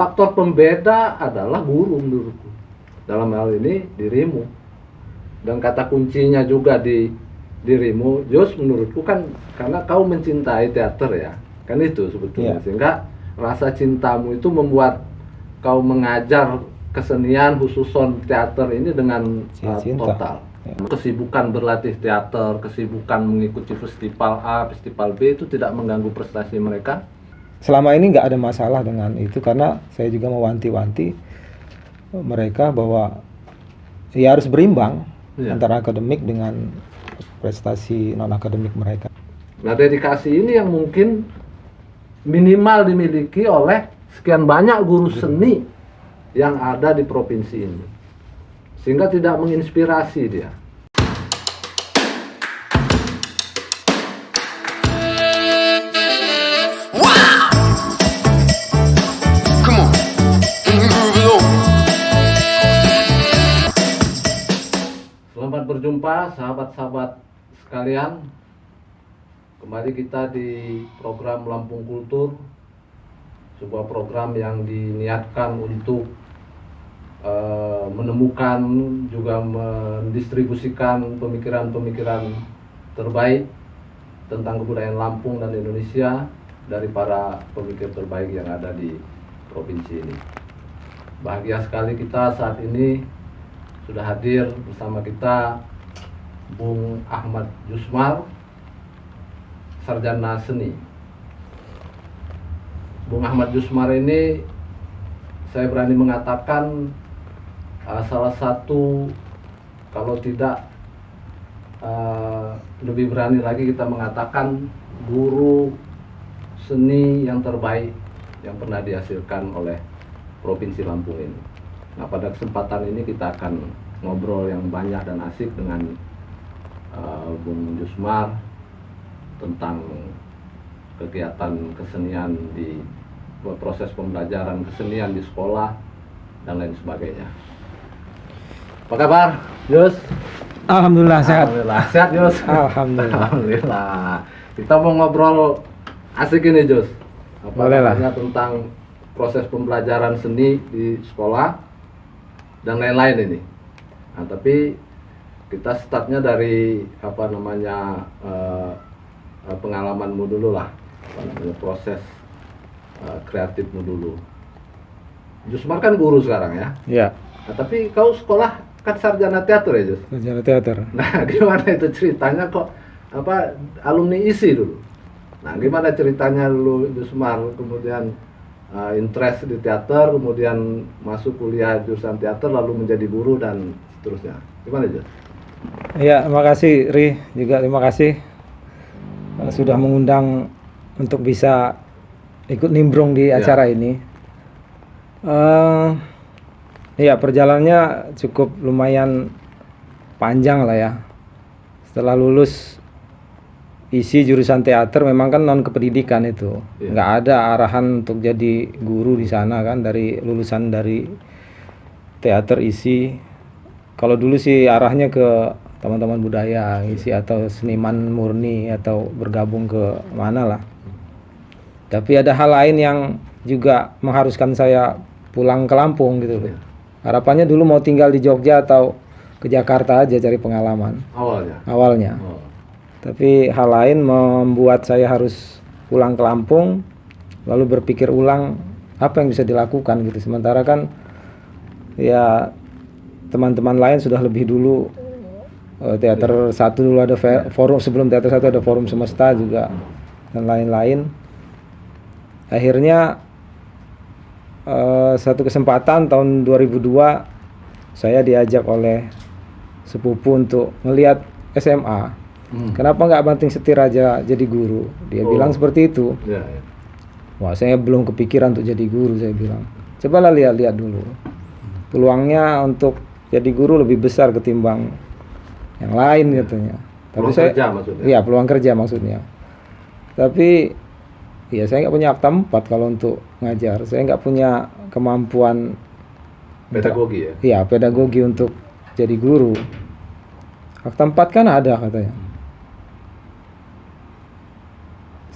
faktor pembeda adalah guru menurutku. Dalam hal ini dirimu. Dan kata kuncinya juga di dirimu, Jos, menurutku kan karena kau mencintai teater ya. Kan itu sebetulnya. Sehingga rasa cintamu itu membuat kau mengajar kesenian khususon teater ini dengan total. Kesibukan berlatih teater, kesibukan mengikuti festival A, festival B itu tidak mengganggu prestasi mereka? Selama ini nggak ada masalah dengan itu, karena saya juga mewanti-wanti mereka bahwa ya harus berimbang antara akademik dengan prestasi non-akademik mereka. Nah, dedikasi ini yang mungkin minimal dimiliki oleh sekian banyak guru seni yang ada di provinsi ini, sehingga tidak menginspirasi dia. Selamat berjumpa sahabat-sahabat sekalian. Kembali kita di program Lampung Kultur, sebuah program yang diniatkan untuk menemukan juga mendistribusikan pemikiran-pemikiran terbaik tentang kebudayaan Lampung dan Indonesia dari para pemikir terbaik yang ada di provinsi ini. Bahagia sekali kita saat ini sudah hadir bersama kita Bung Ahmad Jusmar, sarjana seni. Bung Ahmad Jusmar ini saya berani mengatakan salah satu, kalau tidak lebih berani lagi kita mengatakan, guru seni yang terbaik yang pernah dihasilkan oleh Provinsi Lampung ini. Nah, pada kesempatan ini kita akan ngobrol yang banyak dan asik dengan Bung Jusmar tentang kegiatan kesenian di proses pembelajaran kesenian di sekolah dan lain sebagainya. Apa kabar, Jus? Alhamdulillah sehat. Alhamdulillah sehat, Jus. Alhamdulillah. Alhamdulillah. Kita mau ngobrol asik ini, Jus. Bolehlah. Tentang proses pembelajaran seni di sekolah dan lain-lain ini. Nah, tapi kita startnya dari pengalamanmu dulu lah, proses kreatifmu dulu. Jusmar kan guru sekarang ya? Iya. Nah, tapi kau sekolah kan sarjana teater ya, Jus? Sarjana teater. Nah, gimana itu ceritanya kok alumni ISI dulu? Nah, gimana ceritanya dulu Jusmar kemudian interest di teater, kemudian masuk kuliah jurusan teater, lalu menjadi guru dan seterusnya. Gimana, Jus? Iya, terima kasih Ri, juga terima kasih sudah mengundang untuk bisa ikut nimbrung di acara ini. Ya, perjalanannya cukup lumayan panjang lah ya. Setelah lulus isi jurusan teater, memang kan non kependidikan itu, nggak ada arahan untuk jadi guru di sana kan, dari lulusan dari teater isi. Kalau dulu sih arahnya ke teman-teman budaya isi atau seniman murni atau bergabung ke mana lah. Tapi ada hal lain yang juga mengharuskan saya pulang ke Lampung gitu loh. Harapannya dulu mau tinggal di Jogja atau ke Jakarta aja cari pengalaman. Awalnya. Tapi hal lain membuat saya harus pulang ke Lampung, lalu berpikir ulang apa yang bisa dilakukan gitu. Sementara kan ya teman-teman lain sudah lebih dulu, teater satu dulu ada forum, sebelum teater satu ada forum semesta juga dan lain-lain. Akhirnya satu kesempatan tahun 2002 saya diajak oleh sepupu untuk melihat SMA. Kenapa nggak banting setir aja jadi guru? Dia bilang seperti itu. Wah, saya belum kepikiran untuk jadi guru, saya bilang. Cobalah lihat-lihat dulu. Peluangnya untuk jadi guru lebih besar ketimbang yang lain katanya. Tapi kerja maksudnya? Iya, peluang kerja maksudnya. Tapi ya saya nggak punya akta 4 kalau untuk ngajar. Saya nggak punya kemampuan pedagogi ya? Iya, pedagogi untuk jadi guru. Akta 4 kan ada katanya.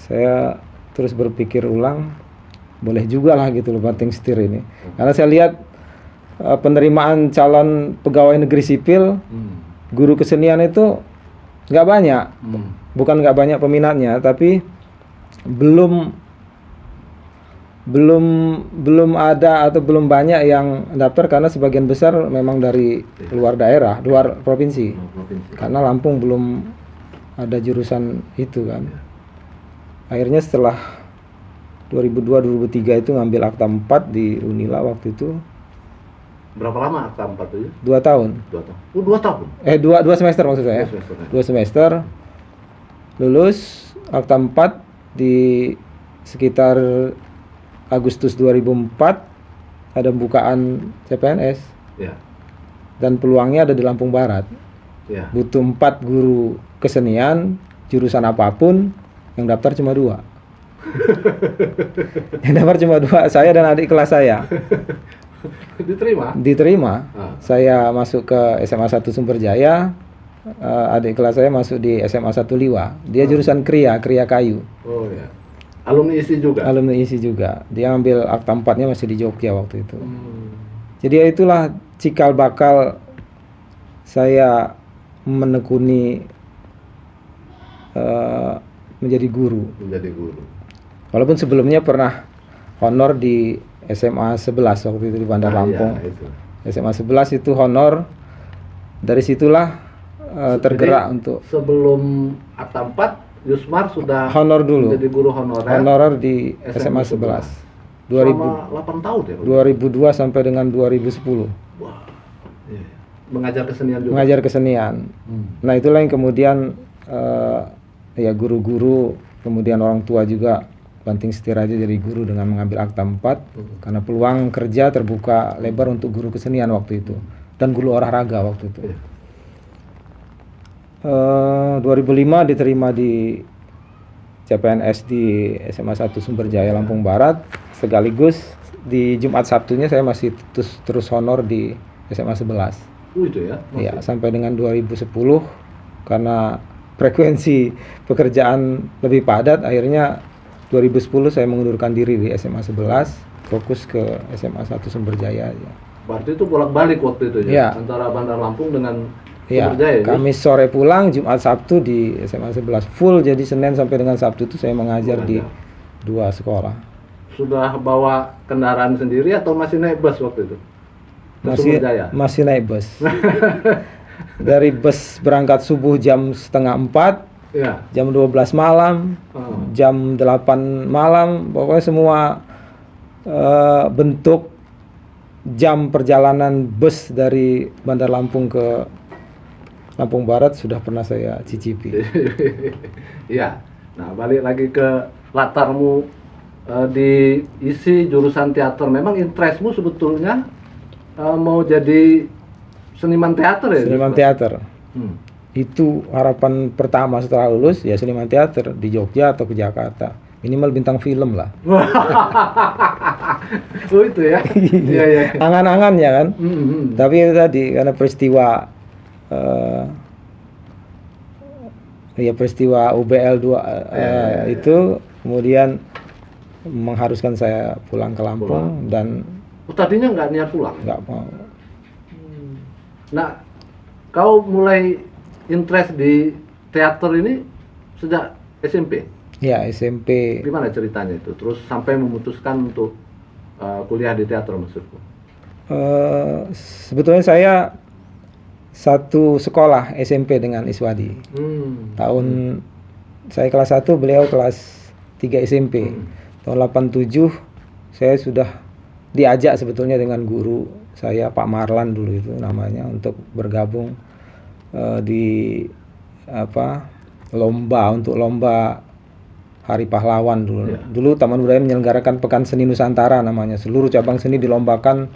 Saya terus berpikir ulang, boleh juga lah gitu loh banting setir ini. Karena saya lihat penerimaan calon pegawai negeri sipil, guru kesenian itu nggak banyak. Bukan nggak banyak peminatnya, tapi belum ada atau belum banyak yang daftar karena sebagian besar memang dari luar daerah, luar provinsi. Karena Lampung belum ada jurusan itu kan. Akhirnya setelah 2002-2003 itu ngambil akta 4 di Unila waktu itu. Berapa lama akta 4 itu? 2 tahun. 2 tahun. Oh, 2 tahun. 2 semester maksud saya. 2 semester. Lulus akta 4 di sekitar Agustus 2004 ada bukaan CPNS. Ya. Dan peluangnya ada di Lampung Barat. Ya. Butuh 4 guru kesenian jurusan apapun, yang daftar cuma 2. Yang daftar cuma 2, saya dan adik kelas saya. Diterima. Saya masuk ke SMA 1 Sumberjaya, adik kelas saya masuk di SMA 1 Liwa. Dia jurusan Kriya Kayu. Oh ya. Alumni ISI juga. Dia ambil akta 4-nya masih di Jogja waktu itu. Jadi ya itulah cikal bakal saya menekuni menjadi guru. Walaupun sebelumnya pernah honor di SMA 11 waktu itu di Bandar Lampung. Ya, SMA 11 itu honor. Dari situlah tergerak. Jadi, untuk sebelum akta 4 Yusmar sudah honor dulu. Menjadi guru honorer. Honorer di SMA 11. 2000, selama 8 tahun ya? 2002 sampai dengan 2010. Wah. Iya. Mengajar kesenian juga. Mengajar kesenian. Nah, itulah yang kemudian ya guru-guru, kemudian orang tua juga banting setir aja jadi guru dengan mengambil akta 4 karena peluang kerja terbuka lebar untuk guru kesenian waktu itu dan guru olahraga waktu itu. 2005 diterima di CPNS di SMA 1 Sumberjaya Lampung Barat, sekaligus di Jumat Sabtunya saya masih terus honor di SMA 11. Itu ya? Iya, sampai dengan 2010 karena frekuensi pekerjaan lebih padat, akhirnya 2010 saya mengundurkan diri di SMA 11, fokus ke SMA 1 Sumberjaya aja. Berarti itu bolak-balik waktu itu ya? Antara Bandar Lampung dengan Sumberjaya. Kamis sore pulang, Jumat Sabtu di SMA 11 full, jadi Senin sampai dengan Sabtu itu saya mengajar di 2 sekolah. Sudah bawa kendaraan sendiri atau masih naik bus waktu itu? Masih naik bus. Dari bus berangkat subuh jam 3:30, jam 12 malam, jam 8 malam, pokoknya semua bentuk jam perjalanan bus dari Bandar Lampung ke Lampung Barat sudah pernah saya cicipi. Iya. Nah, balik lagi ke latarmu di ISI jurusan teater. Memang interestmu sebetulnya mau jadi seniman teater ya? Seniman teater. Itu harapan pertama setelah lulus, ya seniman teater di Jogja atau ke Jakarta. Minimal bintang film lah. Oh itu ya? Iya. Angan-angan ya kan? Tapi itu tadi karena peristiwa UBL 2 itu kemudian mengharuskan saya pulang ke Lampung. Dan tadinya nggak niat pulang? Nggak mau. Nah, kau mulai interest di teater ini sejak SMP? Ya, SMP. Gimana ceritanya itu? Terus sampai memutuskan untuk kuliah di teater maksudku? Sebetulnya saya satu sekolah SMP dengan Iswadi. Saya kelas 1, beliau kelas 3 SMP. Tahun 87 saya sudah diajak sebetulnya dengan guru saya, Pak Marlan dulu itu namanya, untuk bergabung di lomba Hari Pahlawan dulu. Dulu Taman Budaya menyelenggarakan Pekan Seni Nusantara namanya. Seluruh cabang seni dilombakan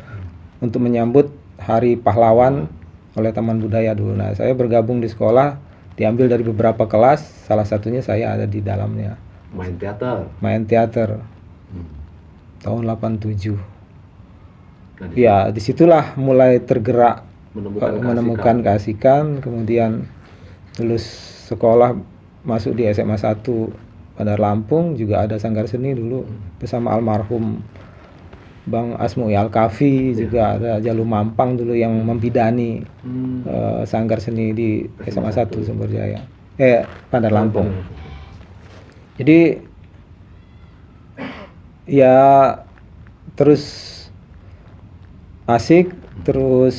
untuk menyambut Hari Pahlawan oleh Taman Budaya dulu. Nah, saya bergabung di sekolah, diambil dari beberapa kelas, salah satunya saya ada di dalamnya. Main teater? Main teater. Tahun 87. Ya, disitulah mulai tergerak, menemukan keasikan, kemudian lulus sekolah, masuk di SMA 1 Bandar Lampung, juga ada Sanggar Seni dulu bersama almarhum Bang Asmui Al-Kafi, juga ada Jalu Mampang dulu yang membidani Sanggar Seni di SMA 1 Sumberjaya, Bandar Lampung. Jadi ya terus asik, terus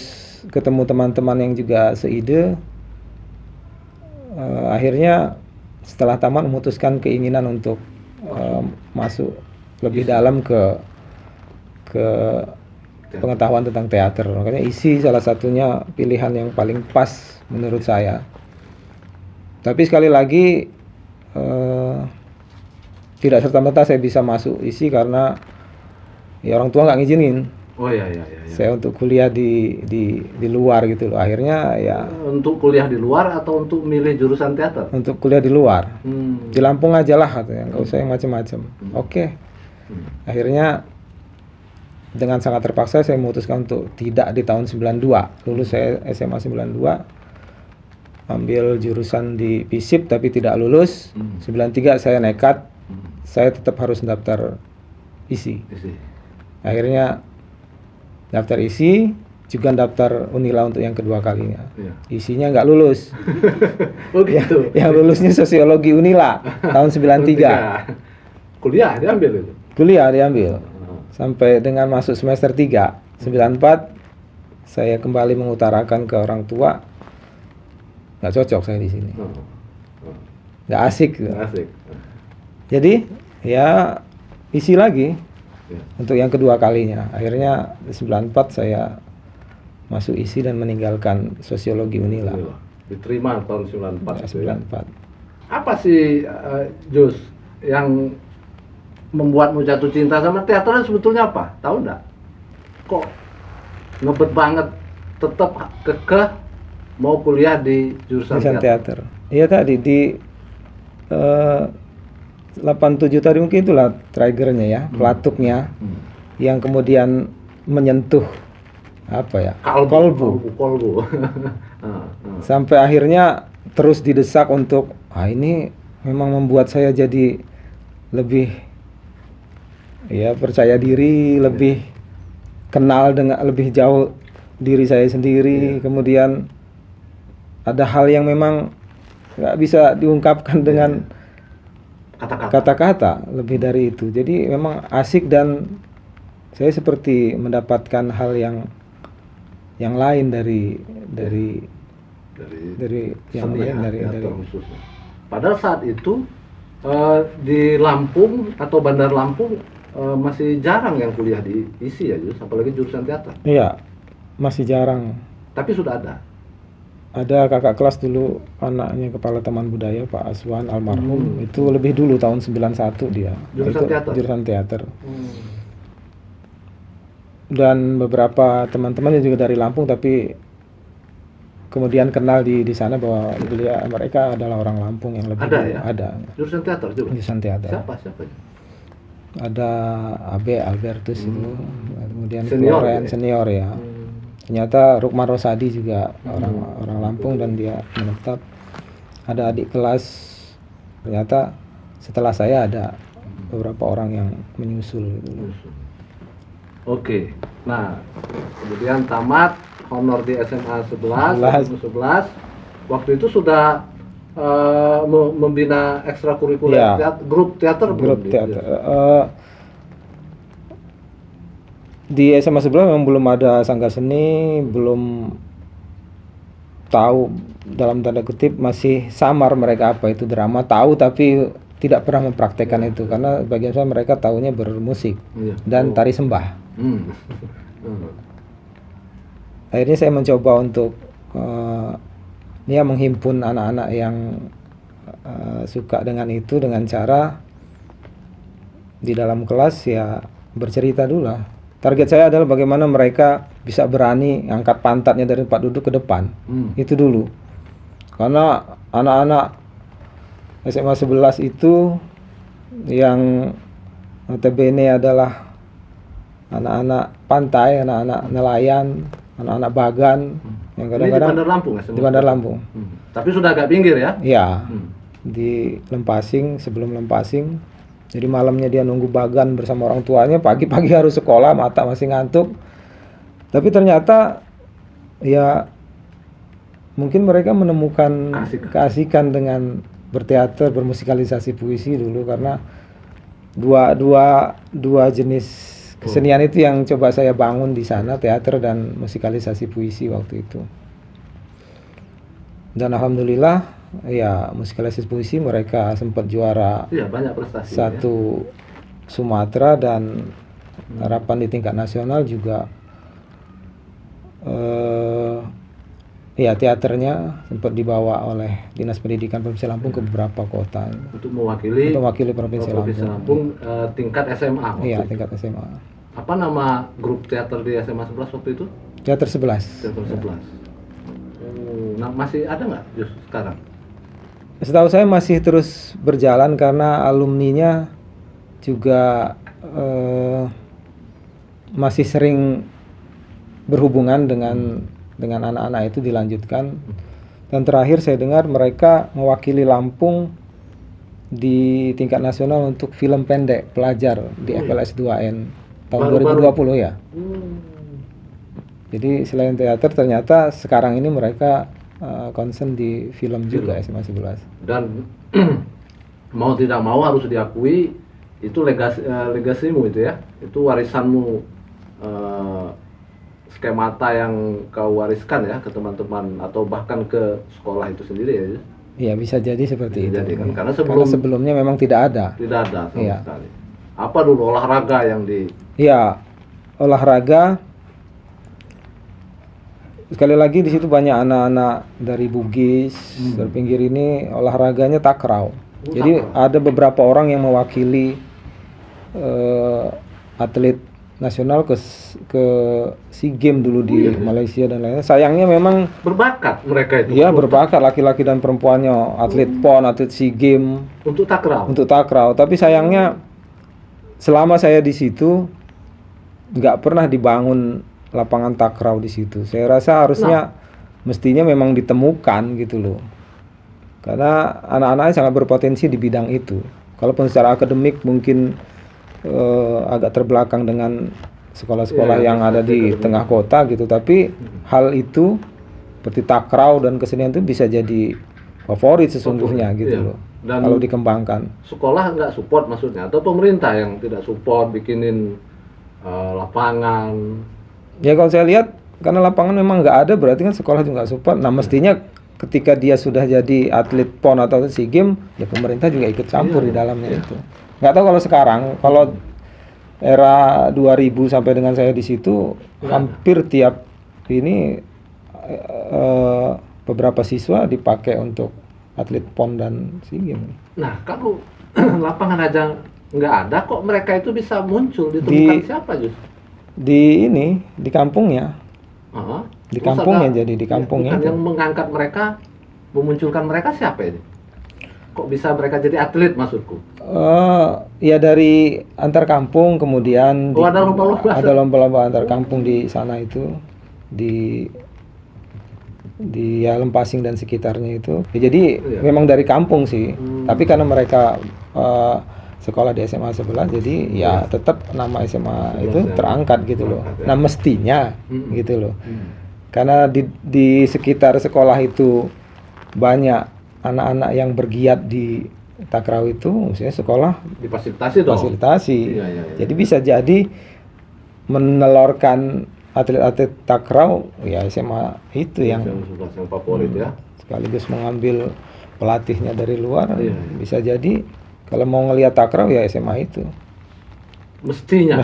ketemu teman-teman yang juga seide. Akhirnya setelah tamat memutuskan keinginan untuk masuk lebih dalam ke pengetahuan tentang teater. Makanya isi salah satunya pilihan yang paling pas menurut saya. Tapi sekali lagi tidak serta-merta saya bisa masuk isi karena ya orang tua nggak ngizinin. Oh iya. Saya untuk kuliah di luar gitu loh. Akhirnya ya Untuk kuliah di luar atau untuk milih jurusan teater? untuk kuliah di luar. Di Lampung aja lah katanya, nggak usah yang macam-macam. Oke. Akhirnya dengan sangat terpaksa saya memutuskan untuk tidak di tahun 92. Lulus saya SMA 92. Ambil jurusan di FISIP tapi tidak lulus. 93 saya nekat. Saya tetap harus daftar isi. Akhirnya daftar isi, juga daftar Unila untuk yang kedua kalinya. Isinya nggak lulus. Oh gitu. Yang lulusnya sosiologi Unila tahun 93. Kuliah diambil itu? Kuliah diambil. Sampai dengan masuk semester 3, 94, saya kembali mengutarakan ke orang tua, nggak cocok saya di sini. Nggak asik. Asik. Jadi ya isi lagi untuk yang kedua kalinya. Akhirnya di 94 saya masuk isi dan meninggalkan sosiologi Unila. Diterima tahun 94. Ya, 94. Apa sih Jus yang membuatmu jatuh cinta sama teater sebetulnya apa? Tahu nggak? Kok ngebet banget tetap kekeh mau kuliah di jurusan teater? Iya tadi di 87 tadi mungkin itulah triggernya ya, pelatuknya yang kemudian menyentuh apa ya? Kolbu. Sampai akhirnya terus didesak untuk ini memang membuat saya jadi lebih ya percaya diri, lebih kenal dengan lebih jauh diri saya sendiri. Kemudian ada hal yang memang nggak bisa diungkapkan dengan kata-kata, lebih dari itu. Jadi memang asik dan saya seperti mendapatkan hal yang lain dari yang lain dari khususnya. Padahal saat itu di Lampung atau Bandar Lampung masih jarang yang kuliah di isi ya, Jus, apalagi jurusan teater. Iya, masih jarang. Tapi sudah ada. Ada kakak kelas dulu, anaknya kepala taman budaya Pak Aswan almarhum, itu lebih dulu tahun 91 dia. Jurusan teater. Jurusan teater. Dan beberapa teman-temannya juga dari Lampung, tapi kemudian kenal di sana bahwa mereka adalah orang Lampung yang lebih ada ya? Ada. Jurusan teater juga. Jurusan teater. Siapa? Ada Abe Albertus itu, kemudian senior, Floren senior ya. Ternyata Rukman Rosadi juga orang Lampung dan dia menetap. Ada adik kelas, ternyata setelah saya ada beberapa orang yang menyusul gitu. Oke. Nah, kemudian tamat honor di SMA 11. Waktu itu sudah membina ekstrakurikuler grup teater. Di SMA 11 memang belum ada Sanggar Seni, belum tahu, dalam tanda kutip masih samar mereka apa itu drama, tahu tapi tidak pernah mempraktekkan itu karena bagian saya mereka tahunya bermusik dan tari sembah. Akhirnya saya mencoba untuk menghimpun anak-anak yang suka dengan itu dengan cara di dalam kelas ya bercerita dulu lah. Target saya adalah bagaimana mereka bisa berani angkat pantatnya dari tempat duduk ke depan. Itu dulu. Karena anak-anak SMA 11 itu yang notabene adalah anak-anak pantai, anak-anak nelayan, anak-anak bagan yang kadang-kadang di Bandar Lampung ya? Di Bandar Lampung. Tapi sudah agak pinggir ya? Iya. di Lempasing, sebelum Lempasing. Jadi malamnya dia nunggu bagan bersama orang tuanya, pagi-pagi harus sekolah, mata masih ngantuk. Tapi ternyata ya mungkin mereka menemukan keasikan dengan berteater, bermusikalisasi puisi dulu, karena dua jenis kesenian itu yang coba saya bangun di sana, teater dan musikalisasi puisi waktu itu. Dan alhamdulillah ya musikalisasi puisi mereka sempat juara banyak prestasi satu Sumatera, dan harapan di tingkat nasional juga. Ya teaternya sempat dibawa oleh Dinas Pendidikan Provinsi Lampung ke beberapa kota untuk mewakili Provinsi Lampung tingkat SMA. Iya, tingkat SMA. Apa nama grup teater di SMA 11 waktu itu? Teater 11. Teater 11. Nah, masih ada nggak just sekarang? Setahu saya masih terus berjalan karena alumninya juga masih sering berhubungan dengan anak-anak itu, dilanjutkan. Dan terakhir saya dengar mereka mewakili Lampung di tingkat nasional untuk film pendek pelajar di FLS 2N tahun 2020 ya. Jadi selain teater, ternyata sekarang ini mereka concern di film juga SMA 11. Dan mau tidak mau harus diakui itu legasimu itu ya, itu warisanmu, skemata yang kau wariskan ya ke teman-teman atau bahkan ke sekolah itu sendiri ya. Iya, bisa jadi seperti itu. Jadi, kan? Karena sebelumnya memang tidak ada. Tidak ada sama sekali. Apa dulu olahraga yang di? Iya, olahraga. Sekali lagi di situ banyak anak-anak dari Bugis, dari pinggir ini olahraganya takraw. Jadi ada beberapa orang yang mewakili atlet nasional ke SEA Games dulu di Malaysia dan lainnya. Sayangnya memang berbakat mereka itu. Iya, berbakat, laki-laki dan perempuannya, atlet PON, atlet SEA Games untuk takraw. Tapi sayangnya selama saya di situ nggak pernah dibangun lapangan takraw di situ. Saya rasa harusnya mestinya memang ditemukan gitu loh. Karena anak-anaknya sangat berpotensi di bidang itu. Kalaupun secara akademik mungkin agak terbelakang dengan sekolah-sekolah yang ada di tengah kota gitu, tapi hal itu seperti takraw dan kesenian itu bisa jadi favorit sesungguhnya gitu loh. Dan kalau dikembangkan. Sekolah nggak support maksudnya, atau pemerintah yang tidak support bikinin lapangan? Ya kalau saya lihat karena lapangan memang nggak ada, berarti kan sekolah juga nggak support. Nah mestinya ketika dia sudah jadi atlet PON atau SEA Games, ya pemerintah juga ikut campur di dalamnya itu. Nggak tahu kalau sekarang, kalau era 2000 sampai dengan saya di situ, hampir tiap ini beberapa siswa dipakai untuk atlet PON dan SEA Games. Nah kalau lapangan aja nggak ada, kok mereka itu bisa muncul, ditemukan siapa justru? Di kampungnya. Di kampungnya, jadi di kampungnya. Yang mengangkat mereka, memunculkan mereka siapa ini? Kok bisa mereka jadi atlet maksudku? Ya dari antar kampung, kemudian ada lomba-lomba. Ada lomba-lomba antar kampung di sana itu, di Lempasing dan sekitarnya itu. Ya, jadi memang dari kampung sih. Tapi karena mereka sekolah di SMA 11, jadi ya tetap nama SMA itu terangkat gitu loh. Nah mestinya gitu loh. Karena di sekitar sekolah itu banyak anak-anak yang bergiat di takraw itu, maksudnya sekolah difasilitasi dong. Iya. Jadi bisa jadi menelorkan atlet-atlet takraw ya SMA itu yang favorit ya. Sekaligus mengambil pelatihnya dari luar. Bisa jadi kalau mau ngelihat takraw ya SMA itu. Mestinya.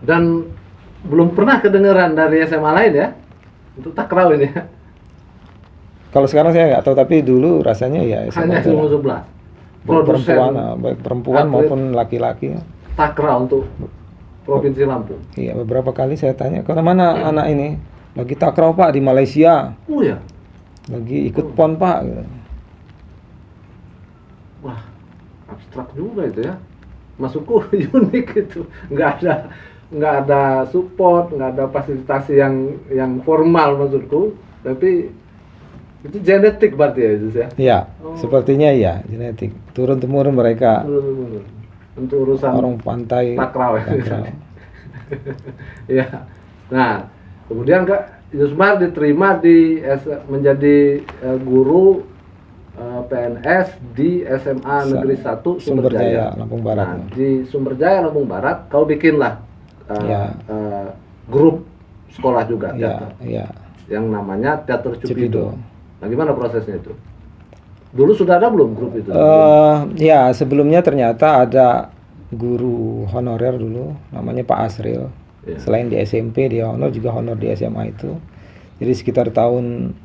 Dan belum pernah kedengeran dari SMA lain ya untuk takraw ini. Kalau sekarang saya nggak tahu, tapi dulu rasanya ya SMA hanya SMA 11. Baik perempuan maupun laki-laki. Takraw untuk Provinsi Lampung. Iya, beberapa kali saya tanya, mana anak ini? Lagi takraw Pak di Malaysia. Oh ya. Lagi ikut PON Pak. Gitu. Wah, abstrak juga itu ya. Masukku unik itu. Nggak ada support, nggak ada fasilitasi yang formal maksudku. Tapi Itu genetik berarti ya Yus ya? Ya, Oh. sepertinya ya genetik. Turun-temurun mereka Untuk urusan orang pantai takraw. takraw. Ya. Nah, kemudian Kak Yusmar diterima menjadi guru PNS di SMA Negeri 1 Sumberjaya, Lampung Barat. Nah, di Sumberjaya Lampung Barat kau bikinlah Ya. grup sekolah juga Ya, teater ya. yang namanya Teater Cupido. Cupido. Nah, gimana prosesnya itu? Dulu sudah ada belum grup itu? Ya, sebelumnya ternyata ada guru honorer dulu, namanya Pak Asril. Ya. Selain di SMP, dia juga honor di SMA itu. Jadi sekitar tahun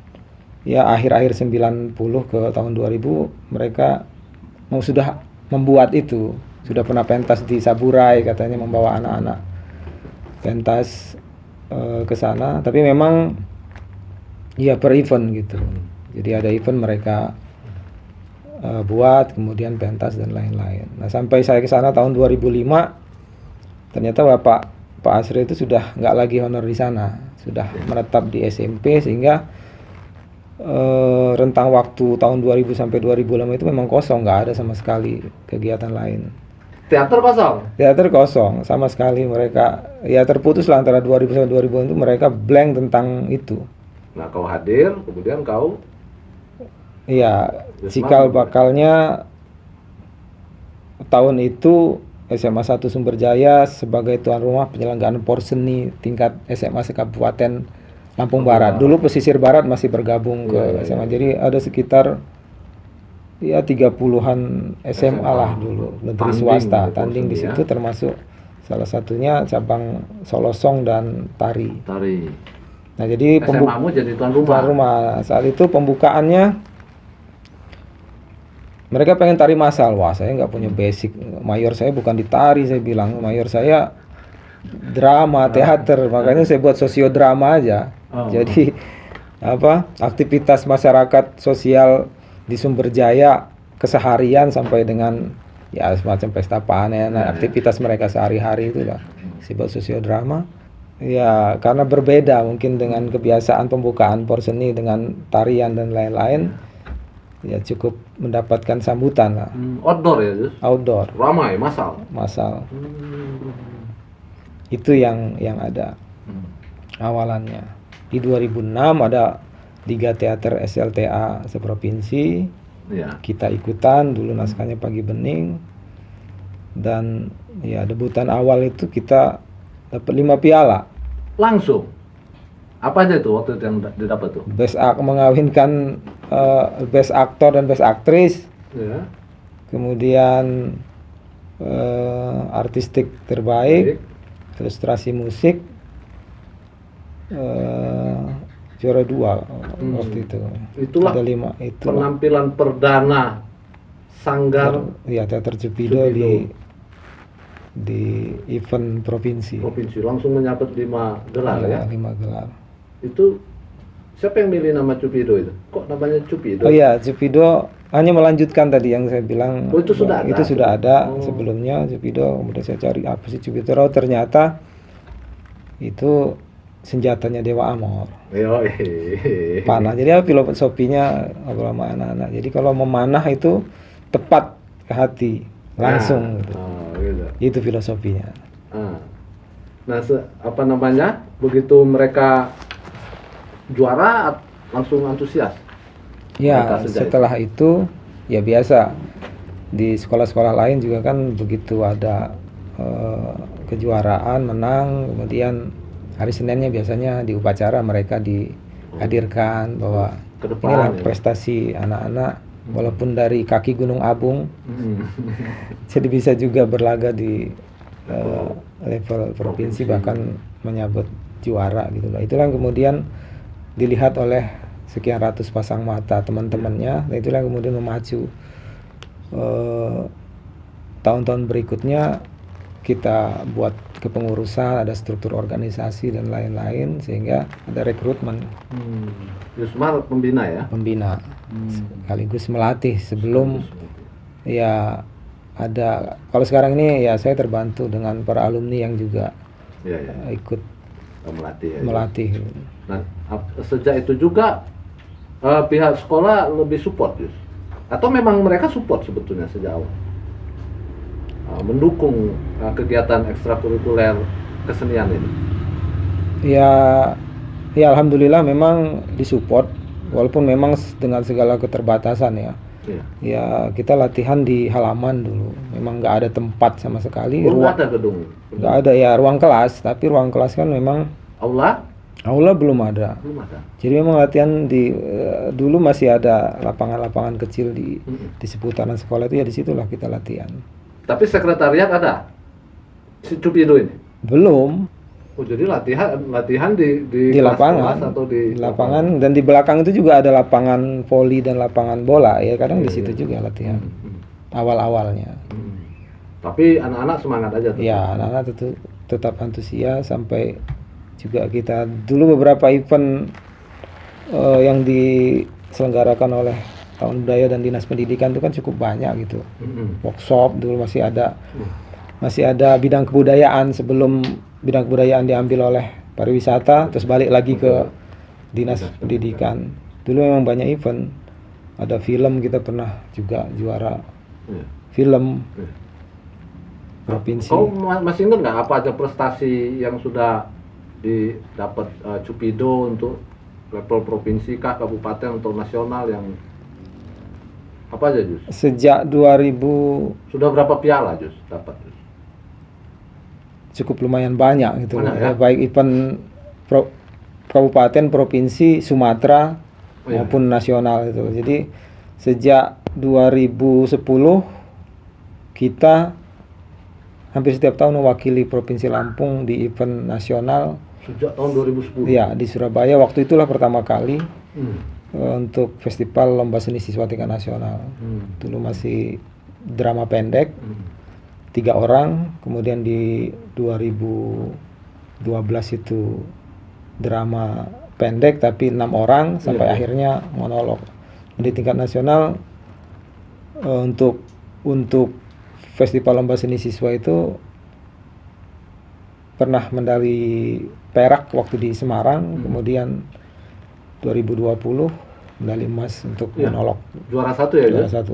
ya akhir-akhir 90 ke tahun 2000 mereka sudah membuat itu. Sudah pernah pentas di Saburai, katanya membawa anak-anak pentas ke sana, tapi memang ya per event gitu. Jadi ada event mereka buat, kemudian pentas dan lain-lain. Nah, sampai saya ke sana tahun 2005, ternyata Pak Asri itu sudah nggak lagi honor di sana, sudah menetap di SMP, sehingga rentang waktu tahun 2000 sampai 2005 itu memang kosong, nggak ada sama sekali kegiatan lain. Teater kosong? Teater kosong, sama sekali. Mereka ya terputus lah antara 2000 sampai 2000 itu, mereka blank tentang itu. Nah, kau hadir, kemudian kau Iya, cikal bakalnya tahun itu SMA 1 Sumberjaya sebagai tuan rumah penyelenggaraan porseni tingkat SMA sekabupaten Lampung Barat. Dulu pesisir barat masih bergabung ke SMA. Jadi ada sekitar ya 30-an SMA lah dulu, negeri swasta tanding di situ, termasuk salah satunya cabang Solosong dan Tari. Nah, jadi SMA-mu jadi tuan rumah. Tuan rumah. Saat itu pembukaannya mereka pengen tari massal. Wah, saya nggak punya basic. Mayor saya bukan di tari, saya bilang. Mayor saya drama, teater. Makanya saya buat sosiodrama aja. Jadi aktivitas masyarakat sosial di Sumberjaya keseharian sampai dengan ya semacam pesta panen, aktivitas mereka sehari-hari itu lah. Saya buat sosiodrama. Ya, karena berbeda mungkin dengan kebiasaan pembukaan porseni dengan tarian dan lain-lain. Ya cukup mendapatkan sambutan lah. Outdoor ya, Jus? Outdoor. Ramai, massal. Itu yang ada awalannya. Di 2006 ada 3 teater SLTA seprovinsi. Ya. Kita ikutan, dulu naskahnya Pagi Bening. Dan ya debutan awal itu kita dapat 5 piala. Langsung? Apa aja itu waktu itu yang didapat tuh? Mengawinkan best aktor dan best aktris. Ya. Kemudian artistik terbaik, ilustrasi musik, juara 2 waktu itu. Itulah ada 5 itu. Penampilan perdana Sanggar Teater Cupido di event provinsi. Langsung menyabet 5 gelar ya? 5 gelar. Itu siapa yang milih nama Cupido itu? Kok namanya Cupido? Oh iya, Cupido hanya melanjutkan tadi yang saya bilang. Oh, itu sudah ada? Itu sudah ada sebelumnya Cupido. Kemudian saya cari apa sih Cupido. Ternyata itu senjatanya Dewa Amor. Panah. Jadi filosofinya ngobrol sama anak-anak. Jadi kalau memanah itu tepat ke hati, langsung. Gitu. Itu filosofinya. Nah, begitu mereka juara langsung antusias. Ya, setelah itu ya biasa di sekolah-sekolah lain juga kan begitu ada kejuaraan menang, kemudian hari Seninnya biasanya di upacara mereka dihadirkan bahwa inilah prestasi anak-anak walaupun dari kaki Gunung Abung. Jadi bisa juga berlaga di level provinsi bahkan menyabet juara gitu loh. Itulah yang kemudian dilihat oleh sekian ratus pasang mata teman-temannya. Nah, itulah yang kemudian memacu tahun-tahun berikutnya kita buat kepengurusan, ada struktur organisasi dan lain-lain sehingga ada rekrutmen. Yusmar pembina ya? Pembina, sekaligus melatih sebelum ya ada. Kalau sekarang ini ya saya terbantu dengan para alumni yang juga ikut melatih. Melatih. Nah, sejak itu juga pihak sekolah lebih support, Yus? Atau memang mereka support sebetulnya sejak awal? Mendukung kegiatan ekstrakurikuler kesenian ini? Ya, ya alhamdulillah memang disupport, walaupun memang dengan segala keterbatasan ya. Iya. Ya kita latihan di halaman dulu, memang nggak ada tempat sama sekali. Nggak ada gedung? Nggak ada ya, ruang kelas, tapi ruang kelas kan memang Aula belum ada. belum ada. Jadi memang latihan di dulu masih ada lapangan-lapangan kecil di seputaran sekolah itu, ya disitulah kita latihan. Tapi sekretariat ada si Cupido ini? Belum. Oh, jadi latihan di kelas Lapangan atau di lapangan, dan di belakang itu juga ada lapangan voli dan lapangan bola ya, kadang di situ juga latihan awal-awalnya. Tapi anak-anak semangat aja tetap. Ya, anak-anak tetap antusias, sampai juga kita dulu beberapa event yang diselenggarakan oleh Tahun Budaya dan Dinas Pendidikan itu kan cukup banyak gitu. Workshop dulu masih ada bidang kebudayaan, sebelum bidang kebudayaan diambil oleh pariwisata, terus balik lagi ke Dinas Pendidikan. Dulu memang banyak event. Ada film, kita pernah juga juara film provinsi. Kau masih ingat nggak apa aja prestasi yang sudah didapat Cupido untuk level provinsi kah, kabupaten atau nasional, yang apa aja, Jus? Sejak 2000 sudah berapa piala, Jus, dapat, Jus? Cukup lumayan banyak gitu. Banyak, ya? Baik event kabupaten, provinsi, Sumatera maupun nasional itu. Jadi sejak 2010 kita hampir setiap tahun mewakili Provinsi Lampung di event nasional. Sejak tahun 2010? Ya, di Surabaya. Waktu itulah pertama kali untuk festival lomba seni siswa tingkat nasional. Dulu masih drama pendek, 3 orang. Kemudian di 2012 itu drama pendek tapi 6 orang, sampai akhirnya monolog. Di tingkat nasional untuk festival lomba seni siswa itu pernah medali perak waktu di Semarang, kemudian 2020 medali emas untuk monolog. Juara 1 ya? Juara 1.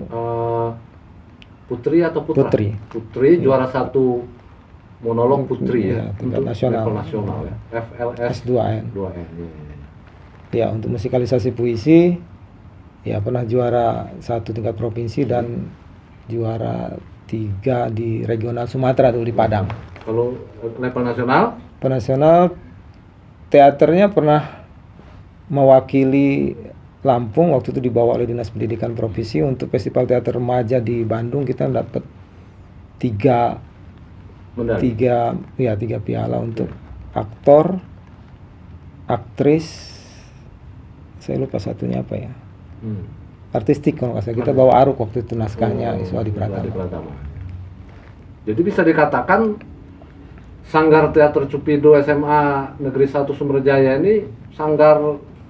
Putri atau putra? Putri juara 1 monolog putri ya, tingkat untuk nasional. level nasional ya. FLS S2N. 2N. Ya, untuk musikalisasi puisi ya pernah juara 1 tingkat provinsi dan juara 3 di regional Sumatera dulu di Padang. Kalau level nasional? Nasional teaternya pernah mewakili Lampung, waktu itu dibawa oleh Dinas Pendidikan Provinsi untuk Festival Teater Remaja di Bandung. Kita dapat 3 piala untuk aktor, aktris, saya lupa satunya apa ya, artistik kalau nggak salah. Kita bawa Aruk waktu itu, naskahnya Iswadi Pratama. Jadi bisa dikatakan Sanggar Teater Cupido SMA Negeri 1 Sumberjaya ini sanggar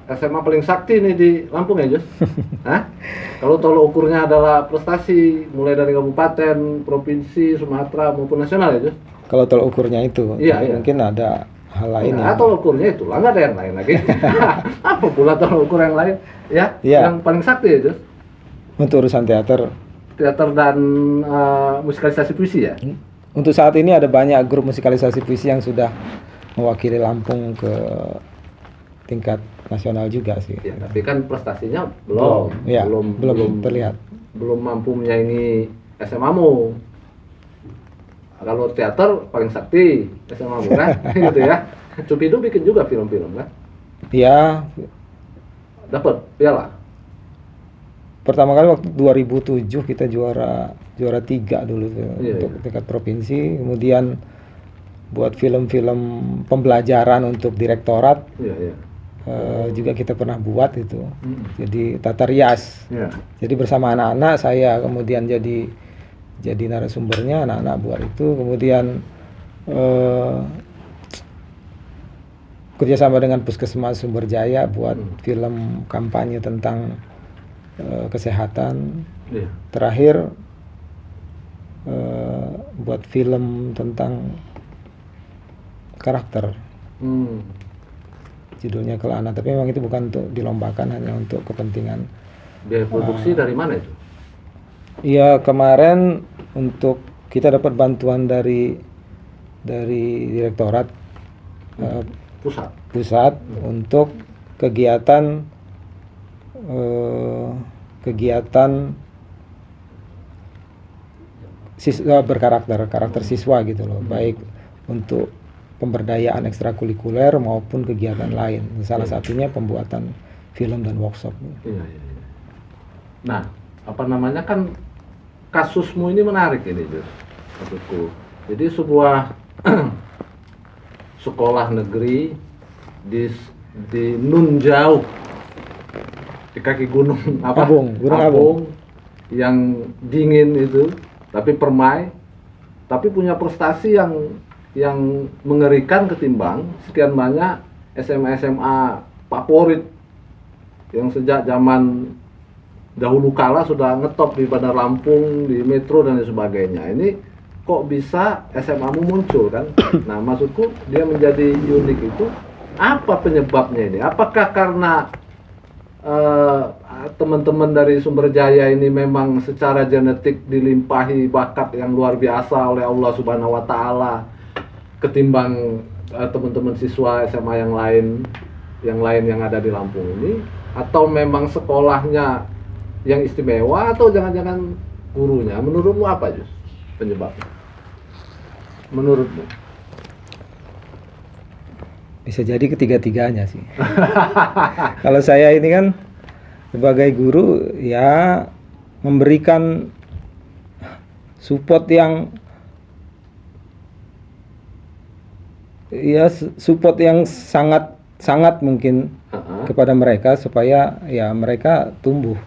SMA paling sakti nih di Lampung ya, Jus? Hah? Kalau tolok ukurnya adalah prestasi mulai dari kabupaten, provinsi, Sumatera maupun nasional ya, Jus? Kalau tolok ukurnya itu, iya. Mungkin ada hal lain ya. Tolok ukurnya itulah, nggak ada yang lain lagi. Apa pula tolok ukur yang lain? Ya, yang paling sakti ya, Jus? Untuk urusan teater dan musikalisasi puisi ya? Untuk saat ini ada banyak grup musikalisasi puisi yang sudah mewakili Lampung ke tingkat nasional juga sih. Ya, tapi kan prestasinya belum terlihat. Belum mampu menyaingi SMA-mu. Kalau teater paling sakti SMA-mu kan, gitu ya. Cupido bikin juga film-film kan? Iya. Dapat piala. Pertama kali waktu 2007 kita juara 3 dulu untuk tingkat provinsi. Kemudian buat film-film pembelajaran untuk direktorat. Juga kita pernah buat itu. Jadi tata rias. Jadi bersama anak-anak, saya kemudian jadi narasumbernya, anak-anak buat itu. Kemudian kerjasama dengan Puskesmas Sumberjaya buat film kampanye tentang kesehatan. Terakhir buat film tentang karakter. judulnya Kelana, tapi memang itu bukan untuk dilombakan, hanya untuk kepentingan. Biaya produksi dari mana itu? Iya, kemarin untuk kita dapat bantuan dari direktorat pusat untuk kegiatan siswa karakter siswa gitu loh, baik untuk pemberdayaan ekstrakurikuler maupun kegiatan lain. Salah satunya pembuatan film dan workshop. Iya. Nah, apa namanya, kan kasusmu ini menarik ini, Jus, maksudku. Jadi sebuah sekolah negeri di Nun jauh di kaki gunung Abung yang dingin itu, tapi permai, tapi punya prestasi yang mengerikan ketimbang sekian banyak SMA favorit yang sejak zaman dahulu kala sudah ngetop di Bandar Lampung, di Metro dan sebagainya. Ini kok bisa SMA-mu muncul kan? Nah, maksudku dia menjadi unik itu apa penyebabnya ini? Apakah karena teman-teman dari Sumber Jaya ini memang secara genetik dilimpahi bakat yang luar biasa oleh Allah Subhanahu wa Ta'ala ketimbang teman-teman siswa SMA yang lain yang ada di Lampung ini, atau memang sekolahnya yang istimewa, atau jangan-jangan gurunya? Menurutmu apa, Jus, penyebabnya? Menurutmu? Bisa jadi ketiga-tiganya sih. Kalau saya ini kan sebagai guru ya memberikan support yang sangat mungkin kepada mereka supaya ya mereka tumbuh.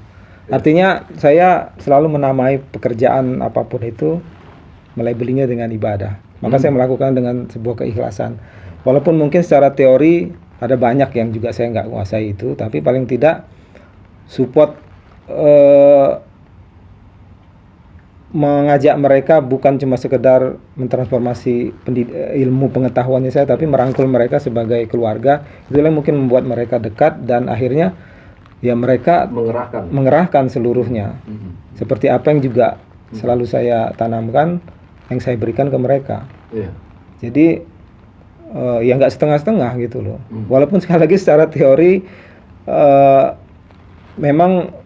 Artinya saya selalu menamai pekerjaan apapun itu, melabelinya dengan ibadah. Maka saya melakukan dengan sebuah keikhlasan. Walaupun mungkin secara teori ada banyak yang juga saya nggak kuasai itu, tapi paling tidak support mengajak mereka bukan cuma sekedar mentransformasi ilmu pengetahuannya saya, tapi merangkul mereka sebagai keluarga. Itulah yang mungkin membuat mereka dekat dan akhirnya ya mereka mengerahkan seluruhnya. Seperti apa yang juga selalu saya tanamkan, yang saya berikan ke mereka. Jadi ya nggak setengah-setengah gitu loh. Walaupun sekali lagi secara teori memang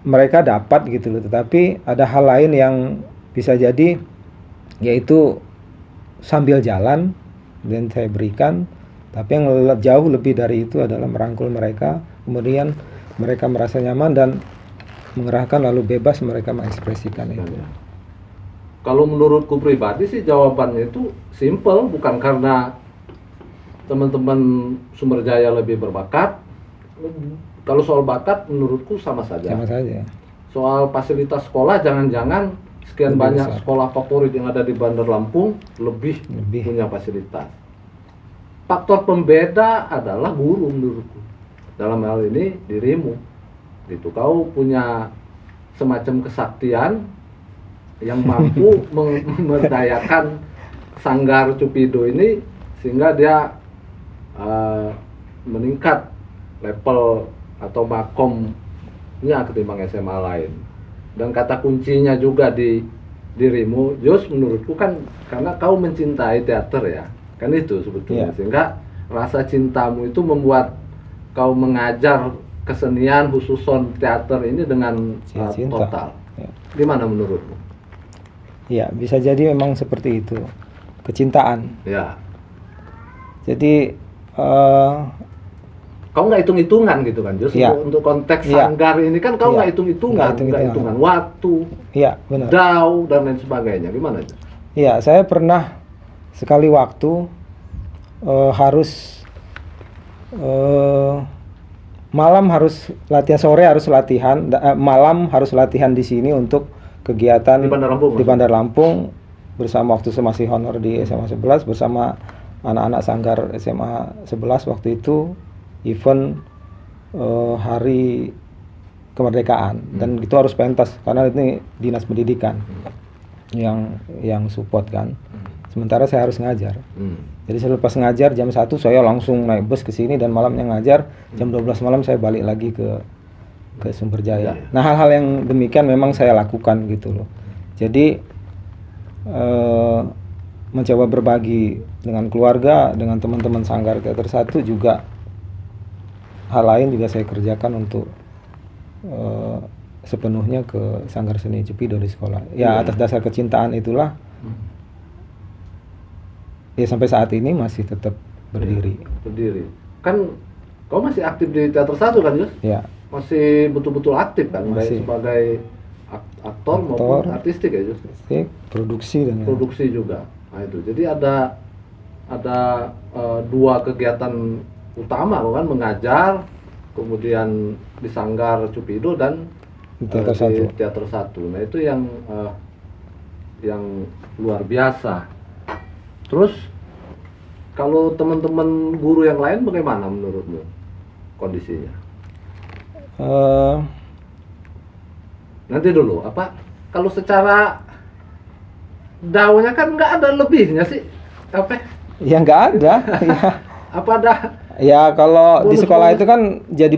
mereka dapat gitu loh, tetapi ada hal lain yang bisa jadi, yaitu sambil jalan dan saya berikan, tapi yang jauh lebih dari itu adalah merangkul mereka, kemudian mereka merasa nyaman dan mengerahkan, lalu bebas mereka mengekspresikan itu. Kalau menurutku pribadi sih jawabannya itu simple, bukan karena teman-teman Sumber Jaya lebih berbakat. Kalau soal bakat menurutku sama saja. Soal fasilitas sekolah, jangan-jangan sekian lebih banyak besar. Sekolah favorit yang ada di Bandar Lampung lebih punya fasilitas. Faktor pembeda adalah guru menurutku. Dalam hal ini dirimu. Gitu. Kau punya semacam kesaktian yang mampu memberdayakan Sanggar Cupido ini sehingga dia meningkat level atau makomnya ketimbang SMA lain. Dan kata kuncinya juga di dirimu, Jus, menurutku kan karena kau mencintai teater ya, kan itu sebetulnya. Sehingga rasa cintamu itu membuat kau mengajar kesenian khususon teater ini dengan total. Gimana menurutmu? Ya, bisa jadi memang seperti itu, kecintaan. Ya. Jadi kau nggak hitung-hitungan gitu kan, Jus, untuk konteks sanggar ini kan kau nggak hitung-hitungan waktu, benar. Dau dan lain sebagainya. Gimana, Jus? Iya, saya pernah sekali waktu harus malam harus latihan, sore harus latihan, malam harus latihan di sini untuk kegiatan di Bandar Lampung bersama, waktu saya masih honor di SMA 11 bersama anak-anak Sanggar SMA 11 waktu itu, event hari kemerdekaan. Dan itu harus pentas karena ini dinas pendidikan yang support kan. sementara saya harus ngajar. Hmm. Jadi selepas ngajar jam 1 saya langsung naik bus ke sini, dan malamnya ngajar jam 12 malam saya balik lagi ke Sumber Jaya. Iya. Nah, hal-hal yang demikian memang saya lakukan gitu loh. Jadi mencoba berbagi dengan keluarga, dengan teman-teman Sanggar Teater 1 juga. Hal lain juga saya kerjakan untuk sepenuhnya ke Sanggar Seni Cupido di sekolah. Ya, atas dasar kecintaan itulah ya sampai saat ini masih tetap berdiri. Berdiri. Kan kau masih aktif di Teater 1 kan, Yus? Ya, Masih betul-betul aktif kan, baik Masih. sebagai aktor maupun artistik ya, Yus? pasti produksi dan Produksi juga. Nah itu. Jadi ada dua kegiatan utama kan, mengajar, kemudian di Sanggar Cupido dan di Teater di 1. Teater 1. Nah itu yang luar biasa. Terus kalau teman-teman guru yang lain bagaimana menurutmu kondisinya? Nanti dulu kalau secara daunnya kan nggak ada lebihnya sih, Ya nggak ada. Ya. apa dah? Ya kalau di Bonus- sekolah bonus. itu kan jadi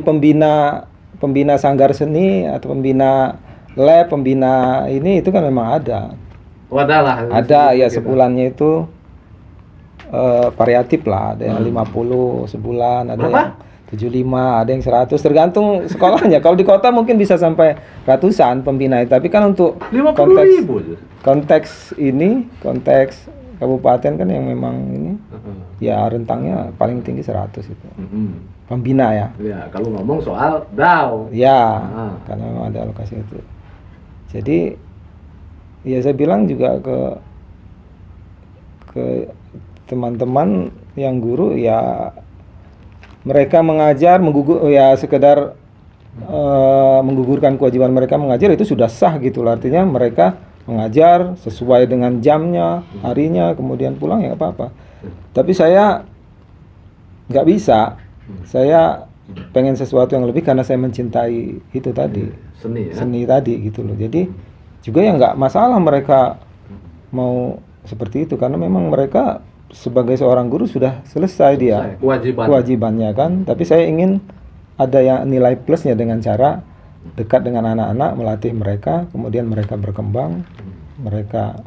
pembina sanggar seni atau pembina lab, pembina ini itu kan memang ada. Wadah lah. Ada ya Kita. sebulannya itu variatif lah, ada yang 50 sebulan, ada Berapa? yang 75, ada yang 100, tergantung sekolahnya. Kalau di kota mungkin bisa sampai ratusan pembina, tapi kan untuk 50.000. konteks kabupaten kan yang memang ini ya rentangnya paling tinggi 100 itu. Pembina ya. Ya, kalau ngomong soal DAO. Ya, Ah. karena memang ada alokasi itu. Jadi ya saya bilang juga ke teman-teman yang guru ya, mereka mengajar sekedar menggugurkan kewajiban mereka mengajar itu sudah sah gitu loh. Artinya mereka mengajar sesuai dengan jamnya, harinya, kemudian pulang ya nggak apa-apa. Tapi saya nggak bisa. Saya pengen sesuatu yang lebih karena saya mencintai itu tadi, Seni ya. seni tadi gitu loh. Jadi juga ya nggak masalah mereka mau seperti itu, karena memang mereka sebagai seorang guru sudah selesai dia kewajibannya kan. Tapi saya ingin ada yang nilai plusnya dengan cara dekat dengan anak-anak, melatih mereka, kemudian mereka berkembang, mereka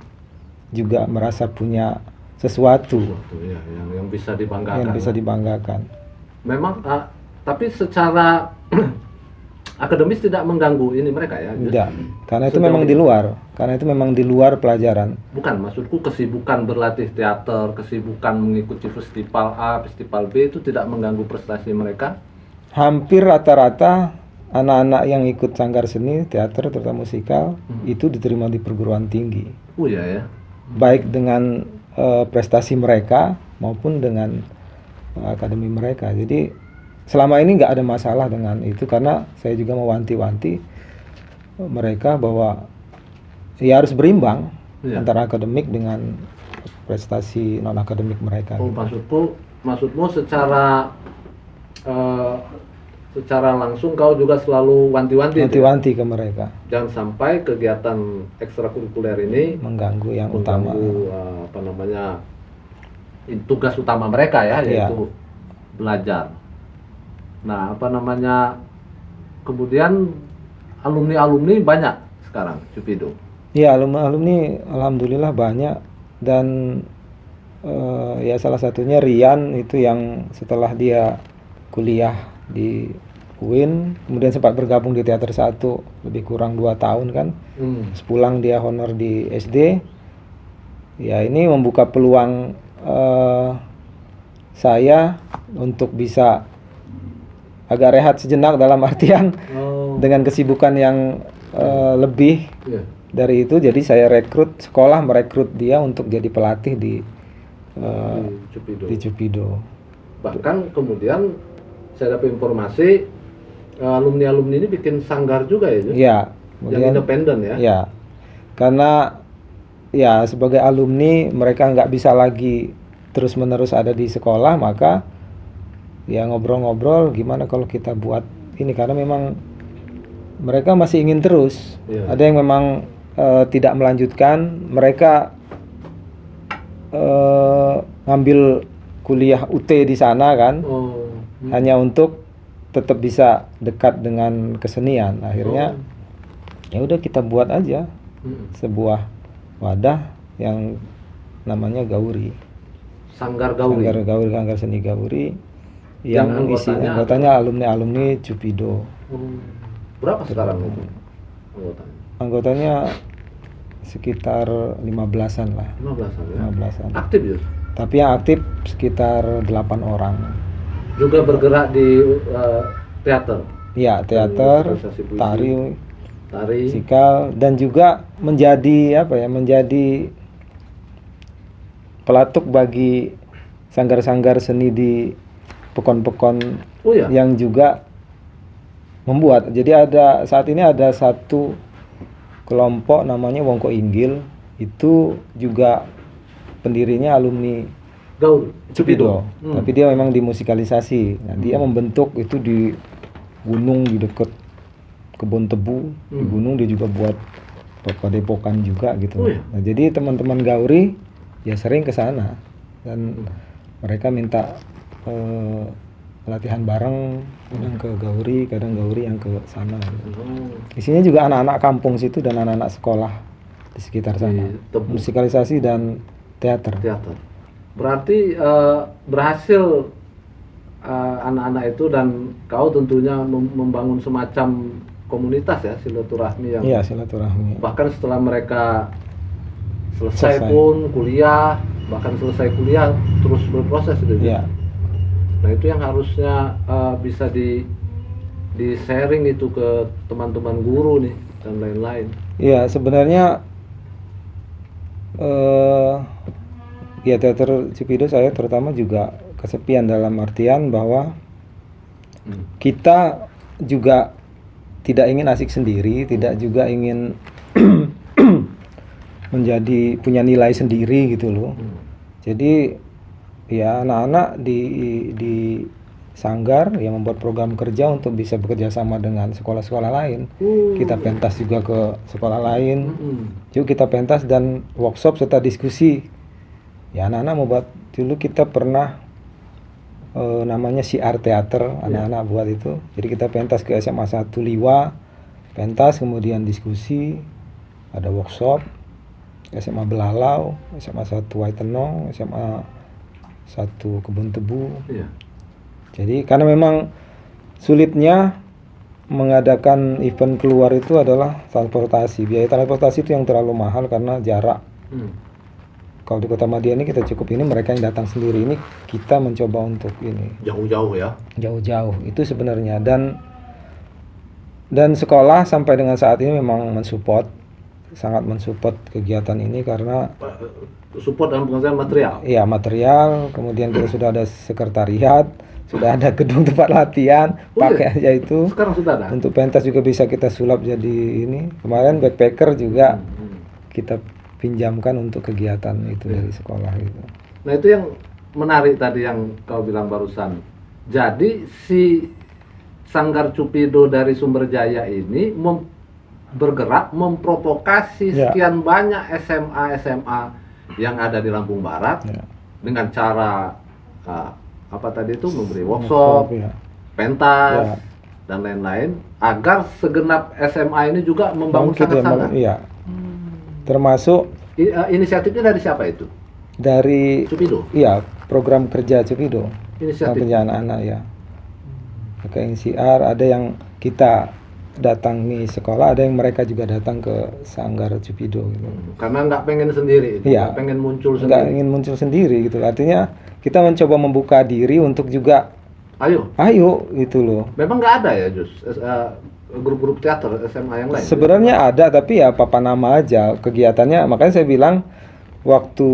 juga merasa punya sesuatu Ya, yang bisa dibanggakan. yang bisa dibanggakan. Memang tapi secara akademis tidak mengganggu ini mereka ya. Tidak, karena itu Sejauh memang ini. di luar pelajaran. Bukan, maksudku kesibukan berlatih teater, kesibukan mengikuti festival A, festival B itu tidak mengganggu prestasi mereka. Hampir rata-rata anak-anak yang ikut sanggar seni, teater, terutama musikal, itu diterima di perguruan tinggi. Oh iya ya. Baik dengan prestasi mereka maupun dengan akademi mereka. Jadi selama ini nggak ada masalah dengan itu, karena saya juga mewanti-wanti mereka bahwa ya harus berimbang antara akademik dengan prestasi non akademik mereka. Oh, maksudmu secara langsung kau juga selalu wanti-wanti Wanti-wanti ke mereka, jangan sampai kegiatan ekstrakurikuler ini mengganggu yang utama. Tugas utama mereka ya, Iya. yaitu belajar. Nah, kemudian alumni banyak sekarang Cupido. Ya, alumni alhamdulillah banyak, dan ya salah satunya Rian itu yang setelah dia kuliah di UIN kemudian sempat bergabung di Teater 1 lebih kurang 2 tahun kan. Sepulang dia honor di SD. Ya, ini membuka peluang saya untuk bisa agak rehat sejenak, dalam artian dengan kesibukan yang lebih dari itu. Jadi saya sekolah merekrut dia untuk jadi pelatih di Cupido. Bahkan kemudian saya dapat informasi alumni ini bikin sanggar juga ya, Ya, yang independen ya. Ya, karena ya sebagai alumni mereka nggak bisa lagi terus-menerus ada di sekolah, maka ya ngobrol-ngobrol gimana kalau kita buat ini, karena memang mereka masih ingin terus. Ada yang memang tidak melanjutkan, mereka ngambil kuliah UT di sana kan, Oh. hanya untuk tetap bisa dekat dengan kesenian. Akhirnya ya udah kita buat aja sebuah wadah yang namanya Gauri. Sanggar Gauri. Sanggar Seni Gauri Yang yang isi anggotanya alumni Cupido. Berapa sekarang itu anggotanya? Anggotanya sekitar 15-an lah. 15-an ya. 15-an. Aktif ya? Tapi yang aktif sekitar 8 orang. Juga bergerak di teater. Ya, teater, Organisasi puisi, tari, tari. musikal, dan juga menjadi menjadi pelatuk bagi sanggar-sanggar seni di pekon-pekon Oh ya. yang juga membuat. Jadi saat ini ada satu kelompok namanya Wongko Inggil, itu juga pendirinya alumni Gauri. Cupido. Tapi dia memang dimusikalisasi. Nah, dia membentuk itu di gunung di dekat kebun tebu. Di gunung dia juga buat padepokan juga gitu. Oh, ya? Nah, jadi teman-teman Gauri ya sering ke sana dan mereka minta latihan bareng, kadang ke Gauri, kadang Gauri yang ke sana. Isinya juga anak-anak kampung situ dan anak-anak sekolah di sekitar sana. Musikalisasi dan teater. Berarti berhasil anak-anak itu, dan kau tentunya membangun semacam komunitas ya, silaturahmi yang. Iya, silaturahmi. Bahkan setelah mereka selesai pun kuliah, bahkan selesai kuliah terus berproses gitu. Iya. Nah, itu yang harusnya bisa di sharing itu ke teman-teman guru nih dan lain-lain. Iya, sebenarnya ya teater Cupido saya terutama juga kesepian dalam artian bahwa kita juga tidak ingin asik sendiri, tidak juga ingin menjadi punya nilai sendiri gitu loh. Jadi ya anak-anak di sanggar yang membuat program kerja untuk bisa bekerja sama dengan sekolah-sekolah lain. Kita pentas juga ke sekolah lain. Yuk kita pentas dan workshop serta diskusi. Ya anak-anak mau buat, dulu kita pernah namanya siar teater, anak-anak buat itu. Jadi kita pentas ke SMA 1 Liwa, pentas kemudian diskusi, ada workshop, SMA Belalau, SMA 1 Waitenong, SMA 1 Kebun Tebu. Iya. Jadi karena memang sulitnya mengadakan event keluar itu adalah transportasi. Biaya transportasi itu yang terlalu mahal karena jarak. Kalau di Kota Madia ini kita cukup, ini mereka yang datang sendiri, ini kita mencoba untuk ini Jauh-jauh ya. jauh-jauh itu sebenarnya, dan sekolah sampai dengan saat ini memang sangat mensupport kegiatan ini karena Support dalam pengertian material. iya material, kemudian kita sudah ada sekretariat, sudah ada gedung tempat latihan, pakai aja itu. Sekarang sudah ada. Untuk pentas juga bisa kita sulap jadi ini. Kemarin backpacker juga kita pinjamkan untuk kegiatan itu dari sekolah itu. Nah, itu yang menarik tadi yang kau bilang barusan. Jadi si Sanggar Cupido dari Sumberjaya ini bergerak memprovokasi sekian banyak SMA yang ada di Lampung Barat dengan cara apa tadi itu memberi workshop, pentas dan lain-lain agar segenap SMA ini juga membangun sanggar-sanggar. Iya. Termasuk inisiatifnya dari siapa itu? Dari Cupido. Iya, program kerja Cupido. Inisiatif kerja anak-anak ya. Pakai NCR, ada yang kita datangi sekolah, ada yang mereka juga datang ke Sanggar Cupido gitu. Karena nggak pengen sendiri, nggak pengen muncul sendiri. Nggak ingin muncul sendiri gitu. Artinya kita mencoba membuka diri untuk juga ayo gitu loh. Memang nggak ada ya Jus grup-grup teater SMA yang lain? Sebenarnya ada, tapi ya papan nama aja kegiatannya. Makanya saya bilang waktu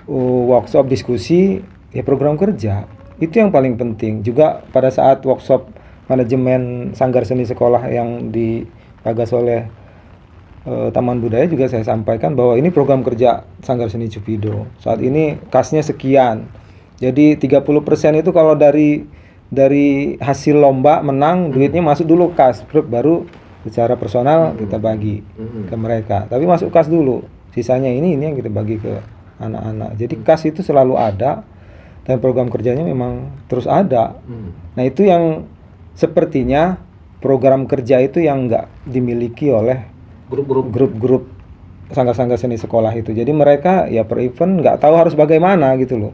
workshop diskusi ya program kerja itu yang paling penting. Juga pada saat workshop manajemen sanggar seni sekolah yang digagas oleh Taman Budaya juga saya sampaikan bahwa ini program kerja Sanggar Seni Cupido. Saat ini kasnya sekian. Jadi 30% itu kalau dari hasil lomba menang, duitnya masuk dulu kas, baru secara personal kita bagi ke mereka. Tapi masuk kas dulu. sisanya ini yang kita bagi ke anak-anak. Jadi kas itu selalu ada dan program kerjanya memang terus ada. Nah itu yang sepertinya program kerja itu yang nggak dimiliki oleh grup-grup sanggar-sanggar seni sekolah itu. Jadi mereka ya per event nggak tahu harus bagaimana gitu loh.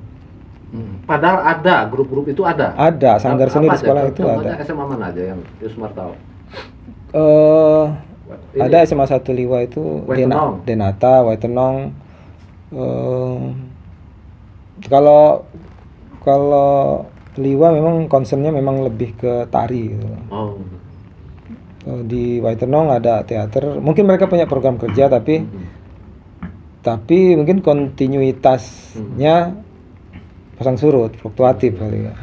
Padahal ada grup-grup itu ada. Ada sanggar seni di sekolah itu Contohnya ada. SMA mana aja yang Yusmar tahu? Ada SMA 1 Liwa itu Waitenong. Denata, Waitenong. Kalau Liwa memang concernnya memang lebih ke tari gitu. Di Waitenong ada teater. Mungkin mereka punya program kerja tapi mungkin kontinuitasnya pasang surut, fluktuatif kali ya.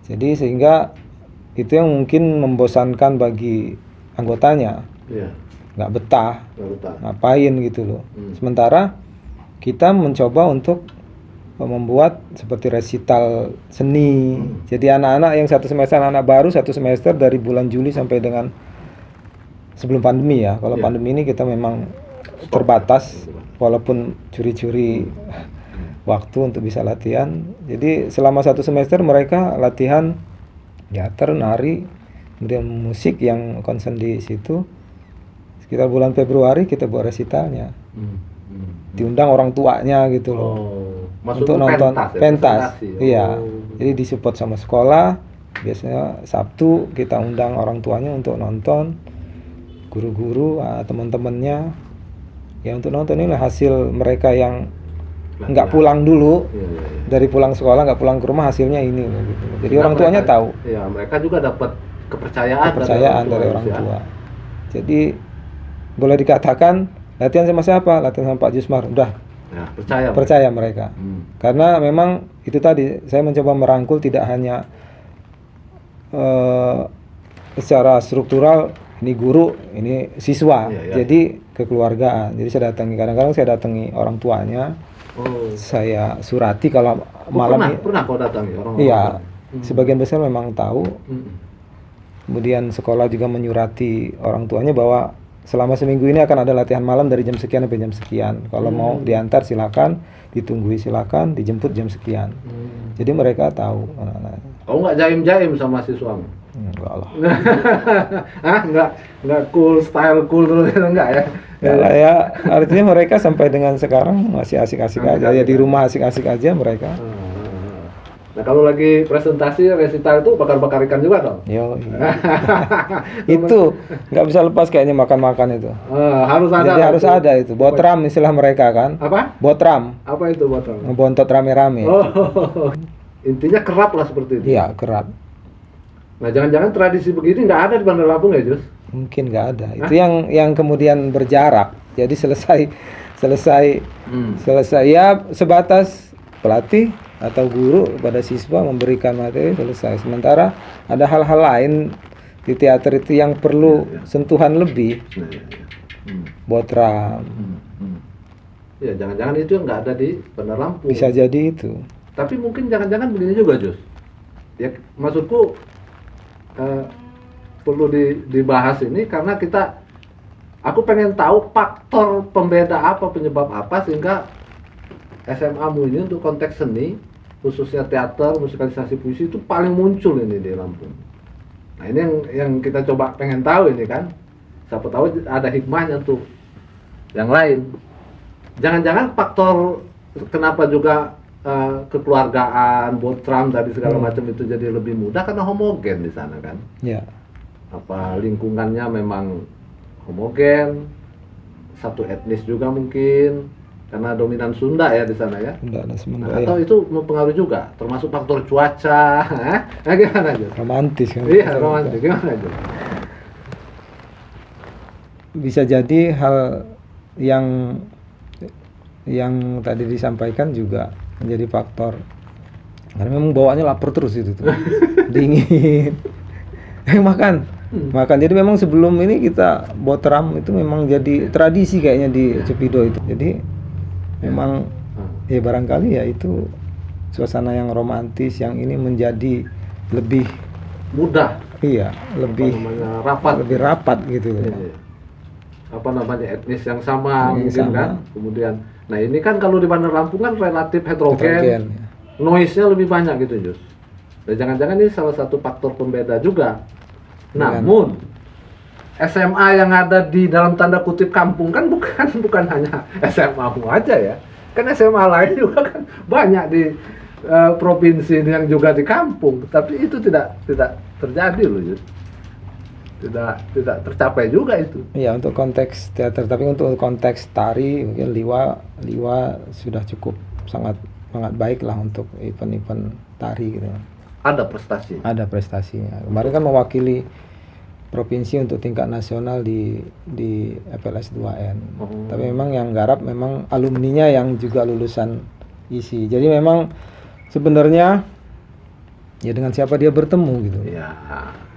Jadi sehingga itu yang mungkin membosankan bagi anggotanya. Nggak betah. Ngapain gitu loh. Sementara kita mencoba untuk membuat seperti resital seni. Jadi anak-anak yang satu semester, anak baru satu semester dari bulan Juli sampai dengan sebelum pandemi ya. Kalau pandemi ini kita memang terbatas walaupun curi-curi waktu untuk bisa latihan. Jadi selama satu semester mereka latihan teater, nari, kemudian musik yang concern di situ. Sekitar bulan Februari kita buat resitalnya. Diundang orang tuanya gitu loh. Untuk nonton pentas. Iya. Jadi disupport sama sekolah. Biasanya Sabtu kita undang orang tuanya untuk nonton. Guru-guru, teman-temannya. Ya untuk nonton inilah hasil mereka yang nggak pulang dulu. Dari pulang sekolah nggak pulang ke rumah, hasilnya ini gitu. Jadi orang tuanya tahu. Iya, mereka juga dapat kepercayaan dari orang tua. Jadi boleh dikatakan latihan sama siapa? Latihan sama Pak Jusmar. Udah. Ya, percaya mereka. Karena memang itu tadi saya mencoba merangkul tidak hanya secara struktural ini guru, ini siswa. Jadi kekeluargaan. Jadi saya datangi, kadang-kadang saya datangi orang tuanya. Saya surati kalau malam pernah kau datangi orang? Iya. Sebagian besar memang tahu. Kemudian sekolah juga menyurati orang tuanya bahwa selama seminggu ini akan ada latihan malam dari jam sekian sampai jam sekian. Kalau mau diantar silakan, ditunggui silakan, dijemput jam sekian. Jadi mereka tahu. Kau nggak jaim-jaim sama siswamu? Enggak lah. Nggak cool, style cool terus enggak ya? Enggak lah ya. Artinya mereka sampai dengan sekarang masih asik-asik aja. Ya di rumah asik-asik aja mereka. Nah kalau lagi presentasi resital itu bakar-bakar ikan juga dong? Yo, iya. Itu nggak bisa lepas kayaknya makan-makan itu. Harus ada. Jadi harus ada itu. Botram istilah mereka kan. Apa? Botram. Apa itu botram? Ngebontot rame-rame. Intinya kerap lah seperti itu. Iya kerap. Nah jangan-jangan tradisi begini nggak ada di Bandar Lampung ya Jus? Mungkin nggak ada. Itu yang kemudian berjarak. Jadi selesai ya sebatas pelatih atau guru pada siswa memberikan materi selesai. Sementara ada hal-hal lain di teater itu yang perlu sentuhan lebih. Botram. Ya jangan-jangan itu yang nggak ada di Bandar Lampung. Bisa jadi itu. Tapi mungkin jangan-jangan begini juga Jus. Ya maksudku perlu dibahas ini karena aku pengen tahu faktor pembeda apa, penyebab apa sehingga SMA-mu ini untuk konteks seni khususnya teater, musikalisasi puisi itu paling muncul ini di Lampung. Nah ini yang kita coba pengen tahu ini kan. Siapa tahu ada hikmahnya tuh. Yang lain. Jangan-jangan faktor kenapa juga kekeluargaan, botram tadi segala macam itu jadi lebih mudah karena homogen di sana kan. Iya. Apa lingkungannya memang homogen, satu etnis juga mungkin. Karena dominan Sunda ya di sana ya. Sunda dan Sunda. Atau itu mempengaruhi juga, termasuk faktor cuaca. Nah, gimana aja? Romantis kan? Iya, romantis. Gimana aja? Bisa jadi hal yang tadi disampaikan juga menjadi faktor. Karena memang bawaannya lapar terus itu tuh. Dingin. Makan. Jadi memang sebelum ini kita botram itu memang jadi tradisi kayaknya di Cepido itu. Jadi memang ya barangkali ya itu suasana yang romantis yang ini menjadi lebih mudah. Iya, lebih rapat. Lebih rapat gitu. Iya. etnis yang sama Yang mungkin sama. kan. Kemudian, nah ini kan kalau di Bandar Lampung kan relatif heterogen, Heterogen, ya. noise-nya lebih banyak gitu Jus. Dan jangan-jangan ini salah satu faktor pembeda juga. Namun SMA yang ada di dalam tanda kutip kampung kan bukan hanya SMA-mu aja ya. Kan SMA lain juga kan banyak di provinsi yang juga di kampung, tapi itu tidak terjadi loh Jus. Tidak tercapai juga itu. Iya, untuk konteks teater, tapi untuk konteks tari mungkin Liwa sudah cukup sangat baik lah untuk event-event tari gitu. Ada prestasi. Ada prestasinya. Kemarin kan mewakili provinsi untuk tingkat nasional di FLS 2N. Tapi memang yang garap memang alumninya yang juga lulusan ISI. Jadi memang sebenarnya ya dengan siapa dia bertemu gitu. Ya,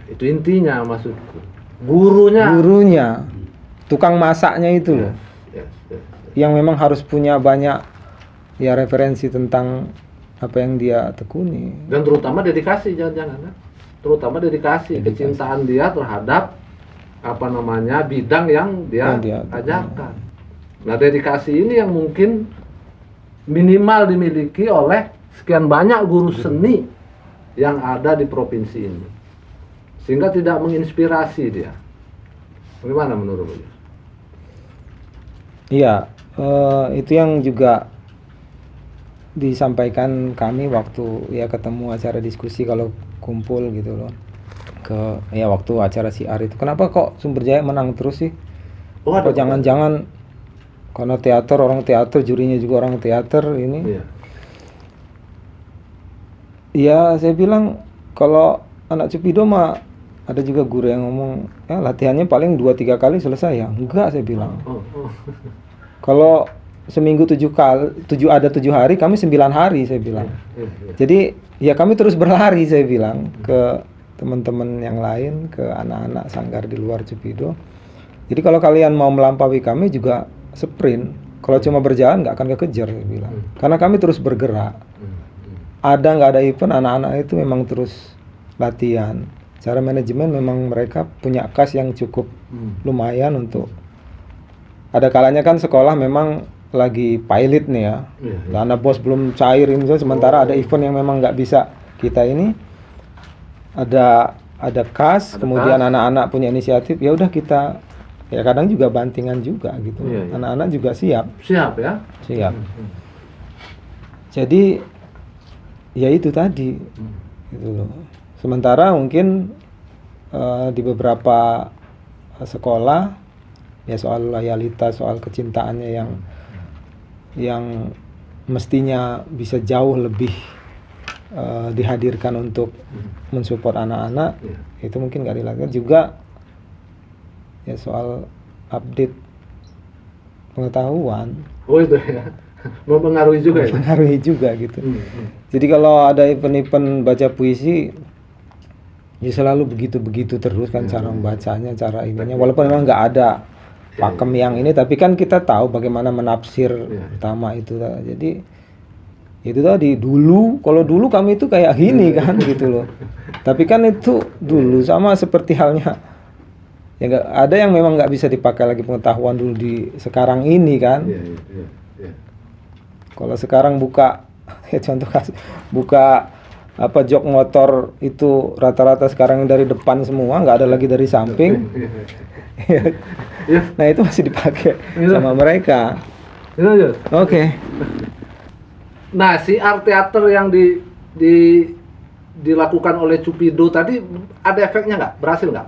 itu intinya maksudku. Gurunya, tukang masaknya itu loh. Yes. Yang memang harus punya banyak ya referensi tentang apa yang dia tekuni. Dan terutama dedikasi, jangan-jangan kan? Terutama dedikasi, kecintaan dia terhadap bidang yang dia ajarkan. Nah, dedikasi ini yang mungkin minimal dimiliki oleh sekian banyak guru seni yang ada di provinsi ini, sehingga tidak menginspirasi dia. Bagaimana menurutmu? Iya, itu yang juga disampaikan kami waktu ya ketemu acara diskusi kalau kumpul gitu loh, waktu acara siar itu. Kenapa kok Sumber Jaya menang terus sih? Apa jangan-jangan karena orang teater, jurinya juga orang teater ini? Iya, saya bilang kalau anak Cupido mah ada juga guru yang ngomong ya latihannya paling 2-3 kali selesai ya. Enggak, saya bilang. Kalau seminggu 7 hari, kami 9 hari, saya bilang. Jadi ya kami terus berlari, saya bilang, ke teman-teman yang lain, ke anak-anak sanggar di luar Cupido. Jadi kalau kalian mau melampaui kami juga sprint. Kalau cuma berjalan nggak akan kekejar, saya bilang. Karena kami terus bergerak. Ada nggak ada event, anak-anak itu memang terus latihan. Secara manajemen memang mereka punya kas yang cukup lumayan untuk. Ada kalanya kan sekolah memang lagi pilot nih ya, dana bos belum cair ini, sementara ada event yang memang nggak bisa kita ini, ada kas, kemudian anak-anak punya inisiatif, ya udah kita ya kadang juga bantingan juga gitu, anak-anak juga siap ya, siap. Jadi ya itu tadi, gitu loh. Sementara mungkin di beberapa sekolah ya soal loyalitas, soal kecintaannya yang mestinya bisa jauh lebih dihadirkan untuk mensupport anak-anak, itu mungkin nggak dilakukan juga. Ya soal update pengetahuan. Oh itu ya, mempengaruhi juga. Mempengaruhi juga gitu. Jadi kalau ada event-event baca puisi, ya selalu begitu terus kan cara membacanya, cara ininya. Walaupun memang nggak ada pakem yang ini, tapi kan kita tahu bagaimana menafsir utama itu. Jadi itu tadi kalau dulu kami itu kayak gini kan gitu loh. Tapi kan itu dulu sama seperti halnya ya nggak ada yang memang nggak bisa dipakai lagi pengetahuan dulu di sekarang ini kan. Kalau sekarang buka ya contoh buka jok motor itu rata-rata sekarang dari depan semua, nggak ada lagi dari samping. Nah itu masih dipakai sama mereka. Oke. Nah, siar teater yang dilakukan oleh Cupido tadi ada efeknya nggak? Berhasil nggak?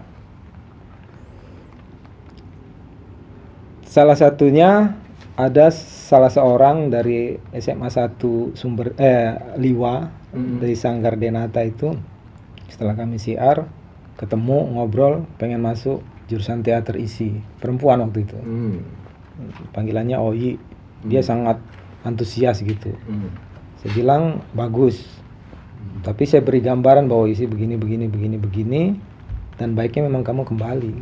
Salah satunya ada salah seorang dari SMA 1 Liwa dari Sanggar Denata itu, setelah kami siar ketemu ngobrol pengen masuk jurusan teater ISI, perempuan waktu itu. Panggilannya Oyi. Dia sangat antusias gitu. Saya bilang bagus. Tapi saya beri gambaran bahwa ISI begini dan baiknya memang kamu kembali.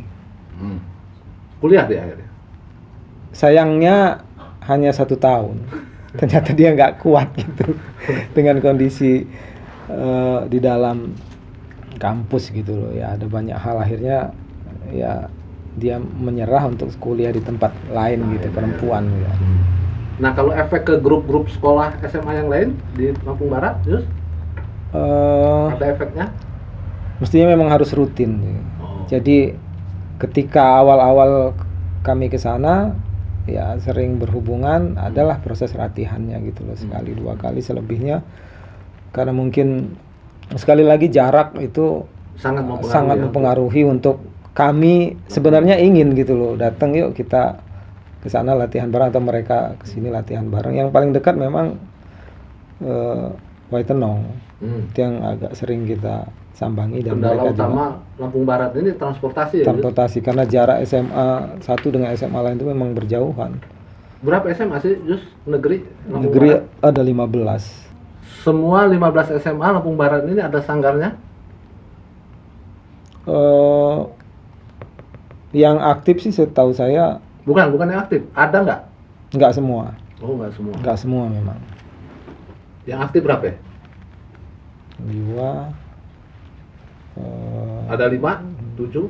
Kuliah dia akhirnya. Sayangnya hanya 1 tahun. Ternyata dia nggak kuat gitu dengan kondisi di dalam kampus gitu loh ya, ada banyak hal akhirnya ya dia menyerah untuk kuliah di tempat lain gitu, perempuan gitu. Nah, kalau efek ke grup-grup sekolah SMA yang lain di Lampung Barat, Yus, ada efeknya? Mestinya memang harus rutin gitu. Oh. Jadi ketika awal-awal kami ke sana ya sering berhubungan, adalah proses latihannya gitu loh, sekali dua kali, selebihnya karena mungkin sekali lagi jarak itu sangat mempengaruhi untuk kami. Sebenarnya ingin gitu loh, datang yuk kita ke sana latihan bareng atau mereka ke sini latihan bareng. Yang paling dekat memang Waitenong, itu yang agak sering kita sambangi. Dan kendala mereka utama juga Lampung Barat ini transportasi ya? transportasi, karena jarak SMA satu dengan SMA lain itu memang berjauhan. Berapa SMA sih, Yus, negeri Lampung Negeri Barat? ada 15. Semua 15 SMA Lampung Barat ini ada sanggarnya? Yang aktif sih setahu saya Bukan yang aktif. Ada nggak? nggak semua. Oh, nggak semua. Nggak semua memang. Yang aktif berapa ya? Liwa Ada 5, 7?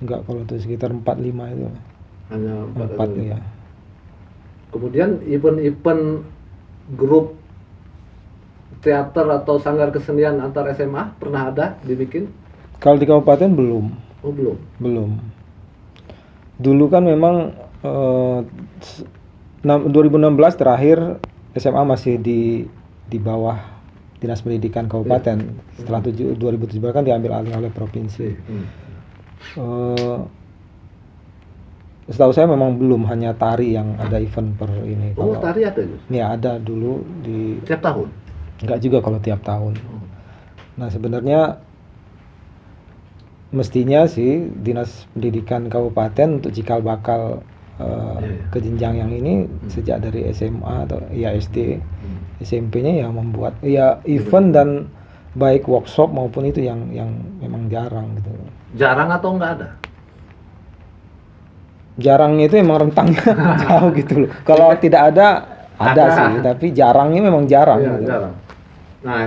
nggak, kalau itu sekitar 4-5 itu. Hanya 4 4 ya. Kemudian event-event grup teater atau sanggar kesenian antar SMA pernah ada dibikin? Kalau di kabupaten belum. Oh, belum. Belum. Dulu kan memang 2016 terakhir SMA masih di bawah Dinas Pendidikan Kabupaten. Setelah 2017 kan diambil alih oleh provinsi. Setahu saya memang belum, hanya tari yang ada event per ini. Oh, Kalau tari ada, Yus? ya ada dulu di Tiap tahun? enggak juga kalau tiap tahun. Nah, sebenarnya mestinya sih Dinas Pendidikan Kabupaten untuk cikal bakal ke jenjang yang ini sejak dari SMA atau ya SD, SMP-nya ya membuat ya event dan baik workshop maupun itu yang memang jarang gitu. Jarang atau nggak ada? Jarangnya itu emang rentangnya jauh gitu loh. Kalau tidak ada sih, tapi jarangnya memang jarang. Iya, gitu. jarang. Nah,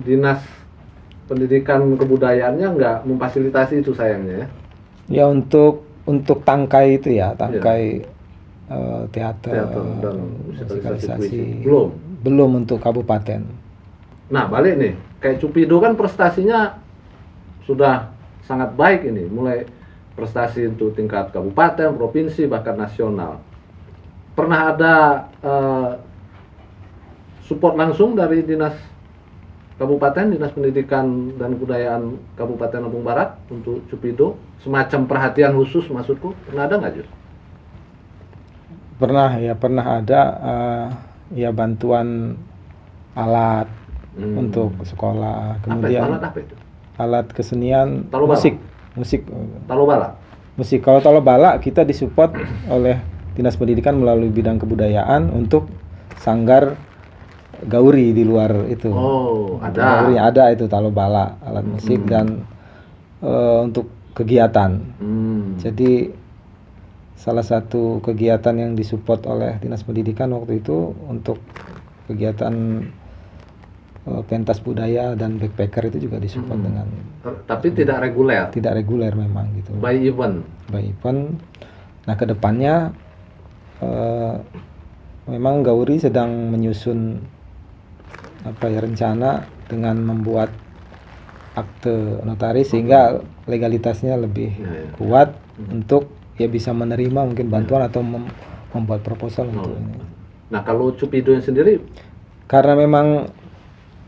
Dinas Pendidikan Kebudayaannya nggak memfasilitasi itu sayangnya ya? Ya untuk tangkai itu ya, tangkai teater dan musikalisasi belum untuk kabupaten. Nah, balik nih, kayak Cupido kan prestasinya sudah sangat baik ini, mulai prestasi untuk tingkat kabupaten, provinsi, bahkan nasional. Pernah ada support langsung dari Dinas Kabupaten, Dinas Pendidikan dan Kebudayaan Kabupaten Lampung Barat untuk Cupido, semacam perhatian khusus maksudku, pernah ada nggak, Jus? Pernah ada ya bantuan alat untuk sekolah, kemudian alat apa itu? Alat kesenian, musik. Kalau Talobala kita disupport oleh Dinas Pendidikan melalui bidang kebudayaan untuk sanggar gauri di luar itu. Oh, ada. Gauri ada itu Talobala, alat musik dan untuk kegiatan. Jadi salah satu kegiatan yang disupport oleh Dinas Pendidikan waktu itu untuk kegiatan pentas budaya dan backpacker itu juga disupport dengan. Tapi tidak reguler. Tidak reguler memang gitu. By event. Nah, kedepannya memang Gauri sedang menyusun rencana dengan membuat akte notaris sehingga legalitasnya lebih kuat untuk ya bisa menerima mungkin bantuan atau membuat proposal untuk ini. Nah, kalau Cupido yang sendiri karena memang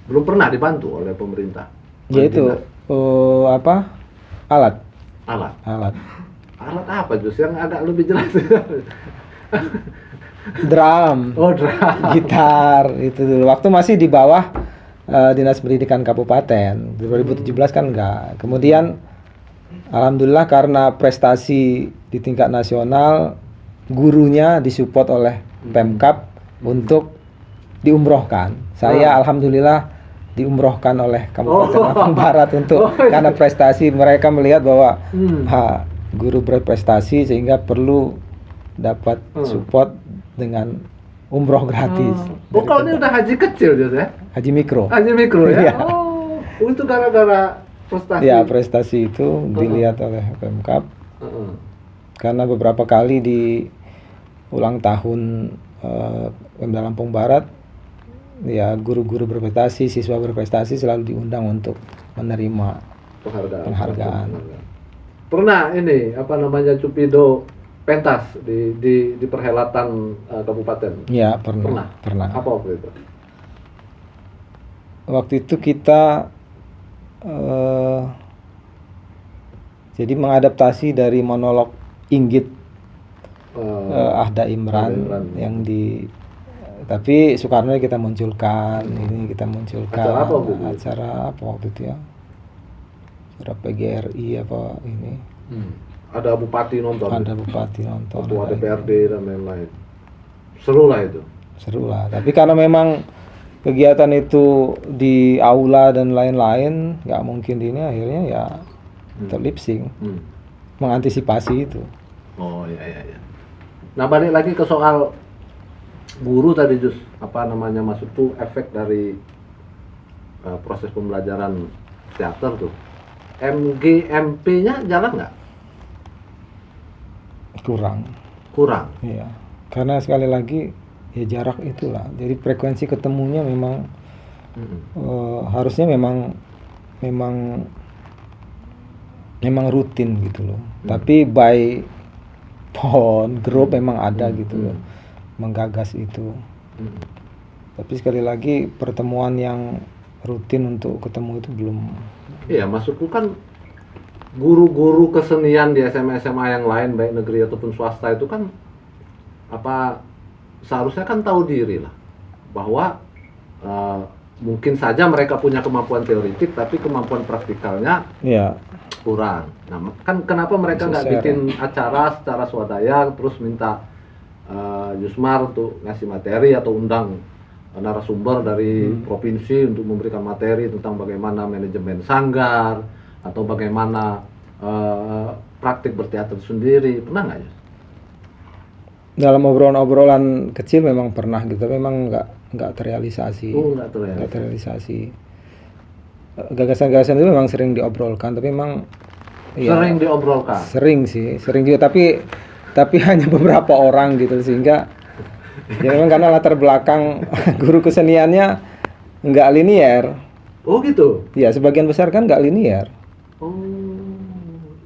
belum pernah dibantu oleh pemerintah. Yaitu alat. Alat apa Jus yang agak lebih jelas? Drum. Gitar itu dulu. Waktu masih di bawah Dinas Pendidikan Kabupaten. 2017 kan enggak. Kemudian alhamdulillah karena prestasi di tingkat nasional, gurunya disupport oleh Pemkab untuk diumrohkan. Saya alhamdulillah diumrohkan oleh Kabupaten Lampung Barat karena prestasi. Mereka melihat bahwa guru berprestasi sehingga perlu dapat support dengan umroh gratis. Kalau ini udah haji kecil ya? Haji mikro ya? Itu gara-gara prestasi. Ya, prestasi itu dilihat oleh Pemkab. karena beberapa kali di ulang tahun Pemda Lampung Barat ya guru-guru berprestasi, siswa berprestasi selalu diundang untuk menerima penghargaan. Pernah ini apa namanya Cupido pentas di perhelatan kabupaten? Ya, pernah. Apa waktu itu? Waktu itu kita jadi mengadaptasi dari monolog Inggit Ahda Imran yang tapi Soekarno kita munculkan, Acara apa waktu itu? Acara apa waktu itu ya? Acara PGRI apa ini? Ada bupati nonton. Ketua DPRD dan lain-lain. Seru lah itu. Seru lah. Tapi karena memang kegiatan itu di aula dan lain-lain, nggak mungkin di ini, akhirnya ya lip sync. Mengantisipasi itu. Oh iya. Nah balik lagi ke soal guru tadi Jus, apa namanya maksudku efek dari proses pembelajaran teater tuh. MGMP-nya jalan nggak? Kurang. Iya. Karena sekali lagi ya jarak itulah. Jadi frekuensi ketemunya memang harusnya memang rutin gitu loh. Tapi by phone grup memang ada gitu loh. Menggagas itu. Tapi sekali lagi pertemuan yang rutin untuk ketemu itu belum. Iya, maksudku kan guru-guru kesenian di SMA yang lain baik negeri ataupun swasta itu kan seharusnya kan tahu diri lah bahwa mungkin saja mereka punya kemampuan teoritik tapi kemampuan praktikalnya kurang. Nah, kan kenapa mereka nggak bikin acara secara swadaya terus minta Yusmar untuk ngasih materi atau undang narasumber dari provinsi untuk memberikan materi tentang bagaimana manajemen sanggar atau bagaimana praktik berteater sendiri. Pernah nggak ya? Dalam obrolan-obrolan kecil memang pernah gitu, memang nggak terrealisasi. Nggak terrealisasi. Gagasan-gagasan itu memang sering diobrolkan, tapi memang sering diobrolkan. Sering juga, tapi hanya beberapa orang gitu, sehingga ya memang karena latar belakang guru keseniannya nggak linear. Oh gitu? Ya sebagian besar kan nggak linear. Oh,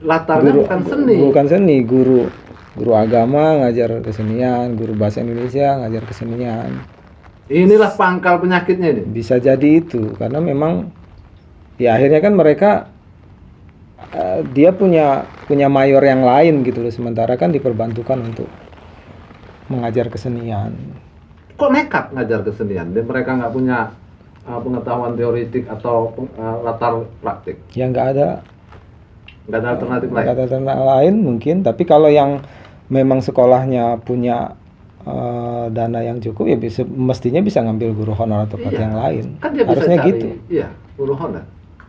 latarnya bukan seni. Guru agama ngajar kesenian, guru bahasa Indonesia ngajar kesenian. Inilah pangkal penyakitnya ini. Bisa jadi itu, karena memang ya akhirnya kan mereka dia punya mayor yang lain gitu loh, sementara kan diperbantukan untuk mengajar kesenian. Kok nekat ngajar kesenian? Dan mereka nggak punya pengetahuan teoritik atau latar praktik? Ya nggak ada alternatif lain? Nggak ada alternatif lain mungkin, tapi kalau yang memang sekolahnya punya dana yang cukup ya mestinya bisa ngambil guru honor atau yang lain. Kan dia harusnya bisa cari, gitu. Iya, guru honor.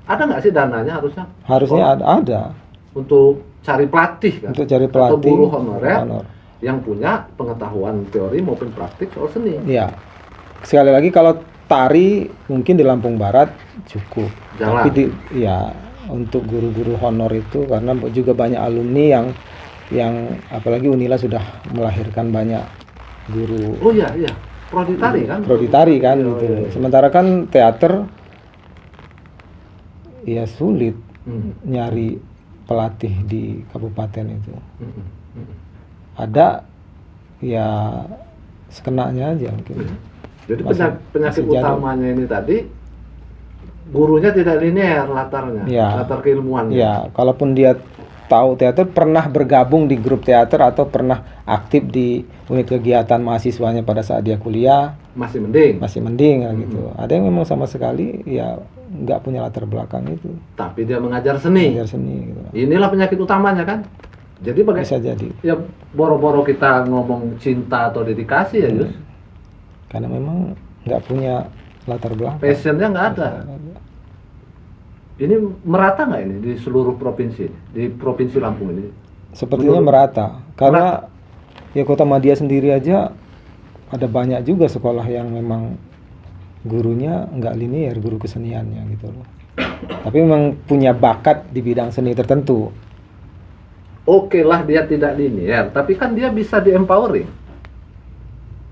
Ada nggak sih dananya harusnya? Harusnya ada. Untuk cari pelatih kan? Untuk cari pelatih. Atau guru honorer yang punya pengetahuan teori maupun praktik soal seni. Iya. Sekali lagi kalau tari mungkin di Lampung Barat cukup. Jalan. Tapi untuk guru-guru honor itu karena juga banyak alumni yang apalagi Unila sudah melahirkan banyak guru. Oh iya. Prodi tari kan? Prodi tari kan gitu. Iya. Sementara kan teater ya sulit nyari pelatih di kabupaten itu. Ada ya sekenanya aja mungkin. Jadi penyakit utamanya ini tadi gurunya tidak linear latarnya, latar keilmuannya. Ya, kalaupun dia tahu teater, pernah bergabung di grup teater atau pernah aktif di unit kegiatan mahasiswanya pada saat dia kuliah, masih mending gitu. Ada yang memang sama sekali ya nggak punya latar belakang itu. Tapi dia mengajar seni. Gitu. Inilah penyakit utamanya kan. Jadi bisa jadi. Ya boro-boro kita ngomong cinta atau dedikasi ya Yus. Karena memang nggak punya latar belakang. Passionnya nggak ada. Ini merata nggak ini di seluruh provinsi, di provinsi Lampung ini? Sepertinya merata. Karena ya Kota Madia sendiri aja ada banyak juga sekolah yang memang gurunya nggak linear, guru keseniannya gitu loh. Tapi memang punya bakat di bidang seni tertentu. oke lah dia tidak linear, tapi kan dia bisa di-empowering,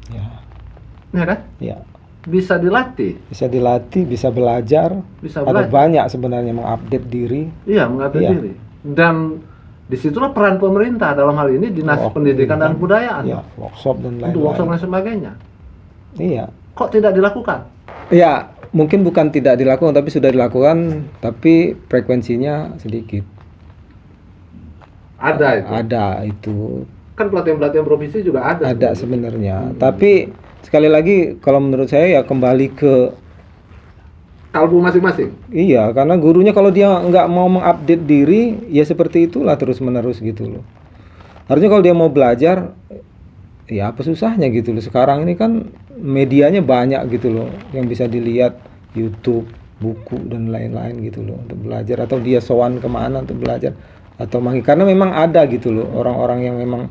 Ya, ya kan? ya. Bisa dilatih, Bisa dilatih, bisa belajar. bisa Ada belajar. banyak sebenarnya mengupdate diri. Iya, mengupdate Iya. diri. Dan disitulah peran pemerintah dalam hal ini Dinas Pendidikan dan Kebudayaan Ya, workshop dan untuk workshop lain-lain. dan sebagainya. Iya. Kok tidak dilakukan? Ya, mungkin bukan tidak dilakukan, tapi sudah dilakukan, tapi frekuensinya sedikit. Ada itu. Ada itu. Kan pelatihan-pelatihan provinsi juga ada. Ada sebenarnya. Tapi sekali lagi kalau menurut saya ya kembali ke Kalbu masing-masing. iya, karena gurunya kalau dia nggak mau mengupdate diri, ya seperti itulah terus-menerus gitu loh. Harusnya kalau dia mau belajar, ya apa susahnya gitu loh. Sekarang ini kan medianya banyak gitu loh, yang bisa dilihat YouTube, buku dan lain-lain gitu loh untuk belajar, atau dia sowan kemana untuk belajar atau karena memang ada gitu loh orang-orang yang memang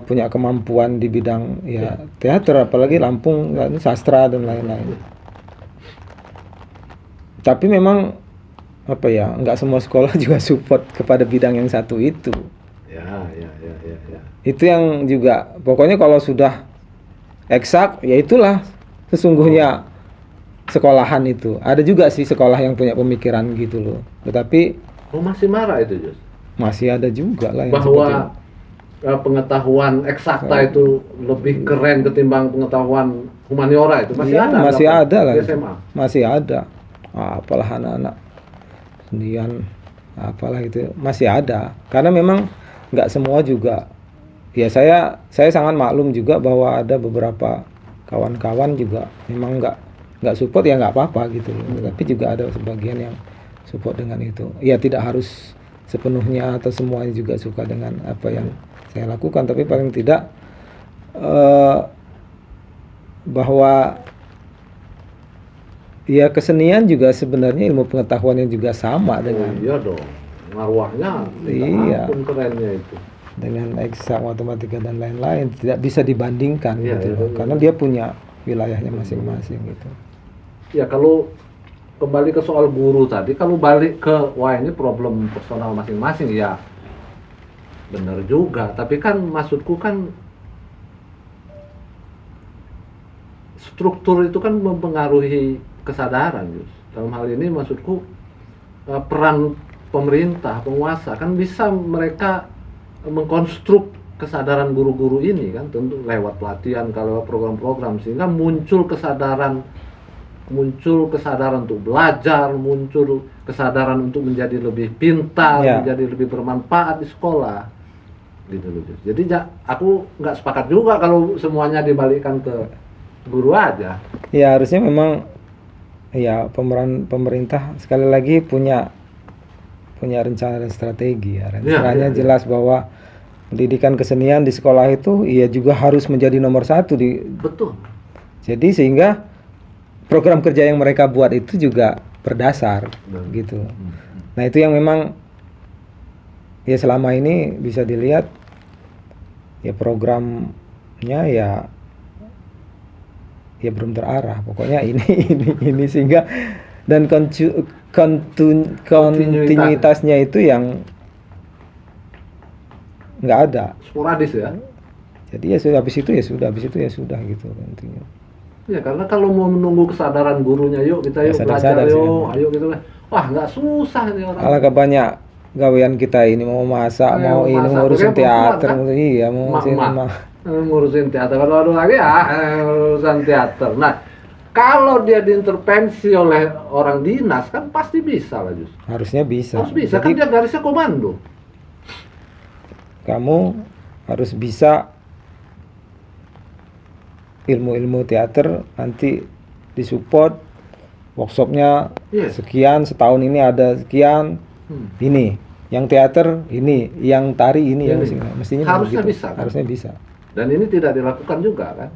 punya kemampuan di bidang ya teater, apalagi Lampung kan sastra dan lain-lain. Tapi memang apa ya, nggak semua sekolah juga support kepada bidang yang satu itu. Ya. Itu yang juga pokoknya kalau sudah eksak ya itulah sesungguhnya sekolahan itu. Ada juga sih sekolah yang punya pemikiran gitu loh. Tetapi masih marah itu, Jus. masih ada juga lah yang Bahwa pengetahuan eksakta itu lebih keren ketimbang pengetahuan humaniora itu masih iya, ada. masih ada lah di itu. SMA. Masih ada. Apalah anak-anak sendian apalah itu masih ada. Karena memang nggak semua juga. Ya saya sangat maklum juga bahwa ada beberapa kawan-kawan juga memang nggak support, ya nggak apa-apa gitu loh. Tapi juga ada sebagian yang support dengan itu. Ya tidak harus sepenuhnya atau semuanya juga suka dengan apa yang saya lakukan, tapi paling tidak bahwa ya kesenian juga sebenarnya ilmu pengetahuan yang juga sama dengan Iya dong, marwahnya Iya. ampun kerennya itu. dengan eksak, matematika dan lain-lain, tidak bisa dibandingkan Iya, gitu iya, loh. iya. Karena dia punya wilayahnya masing-masing gitu. Ya kalau kembali ke soal guru tadi, kalau balik ke wah ini problem personal masing-masing ya benar juga, tapi kan maksudku kan struktur itu kan mempengaruhi kesadaran, Yus. Dalam hal ini maksudku peran pemerintah, penguasa kan bisa mereka mengkonstruk kesadaran guru-guru ini kan, tentu lewat pelatihan, kalau lewat program-program, sehingga muncul kesadaran untuk belajar, muncul kesadaran untuk menjadi lebih pintar, Ya. menjadi lebih bermanfaat di sekolah, gitu loh. Jus. Jadi aku nggak sepakat juga kalau semuanya dibalikkan ke guru aja. Ya harusnya memang ya pemeran pemerintah sekali lagi punya rencana dan strategi ya. Rencananya iya. jelas bahwa pendidikan kesenian di sekolah itu ia juga harus menjadi nomor satu di. Betul. Jadi sehingga program kerja yang mereka buat itu juga berdasar gitu. Nah itu yang memang ya selama ini bisa dilihat ya programnya ya belum terarah. Pokoknya ini sehingga dan kontinuitasnya itu yang nggak ada. Sporadis ya. Jadi ya sudah, habis itu ya sudah gitu intinya. Ya karena kalau mau menunggu kesadaran gurunya, yuk kita Ya, yuk sadar-sadar belajar sih, yuk, emang. ayo gitu kan. Wah nggak susah nih orang. Alangkah banyak gawean kita ini, mau masak, mau ini, masak. ngurusin Bagaimana teater, perempuan, kan? iya mau ngurusin Emak-emak. Ngurusin teater, kalau ada lagi ya urusan teater. Nah kalau dia diintervensi oleh orang dinas kan pasti bisa lah, Jus. harusnya bisa. Harus bisa, Jadi kan dia garisnya komando. kamu harus bisa ilmu-ilmu teater, nanti disupport workshopnya Yes. sekian, setahun ini ada sekian, ini yang teater ini, yang tari ini, yang mestinya Harusnya begitu. bisa, kan? Harusnya bisa. Dan ini tidak dilakukan juga kan?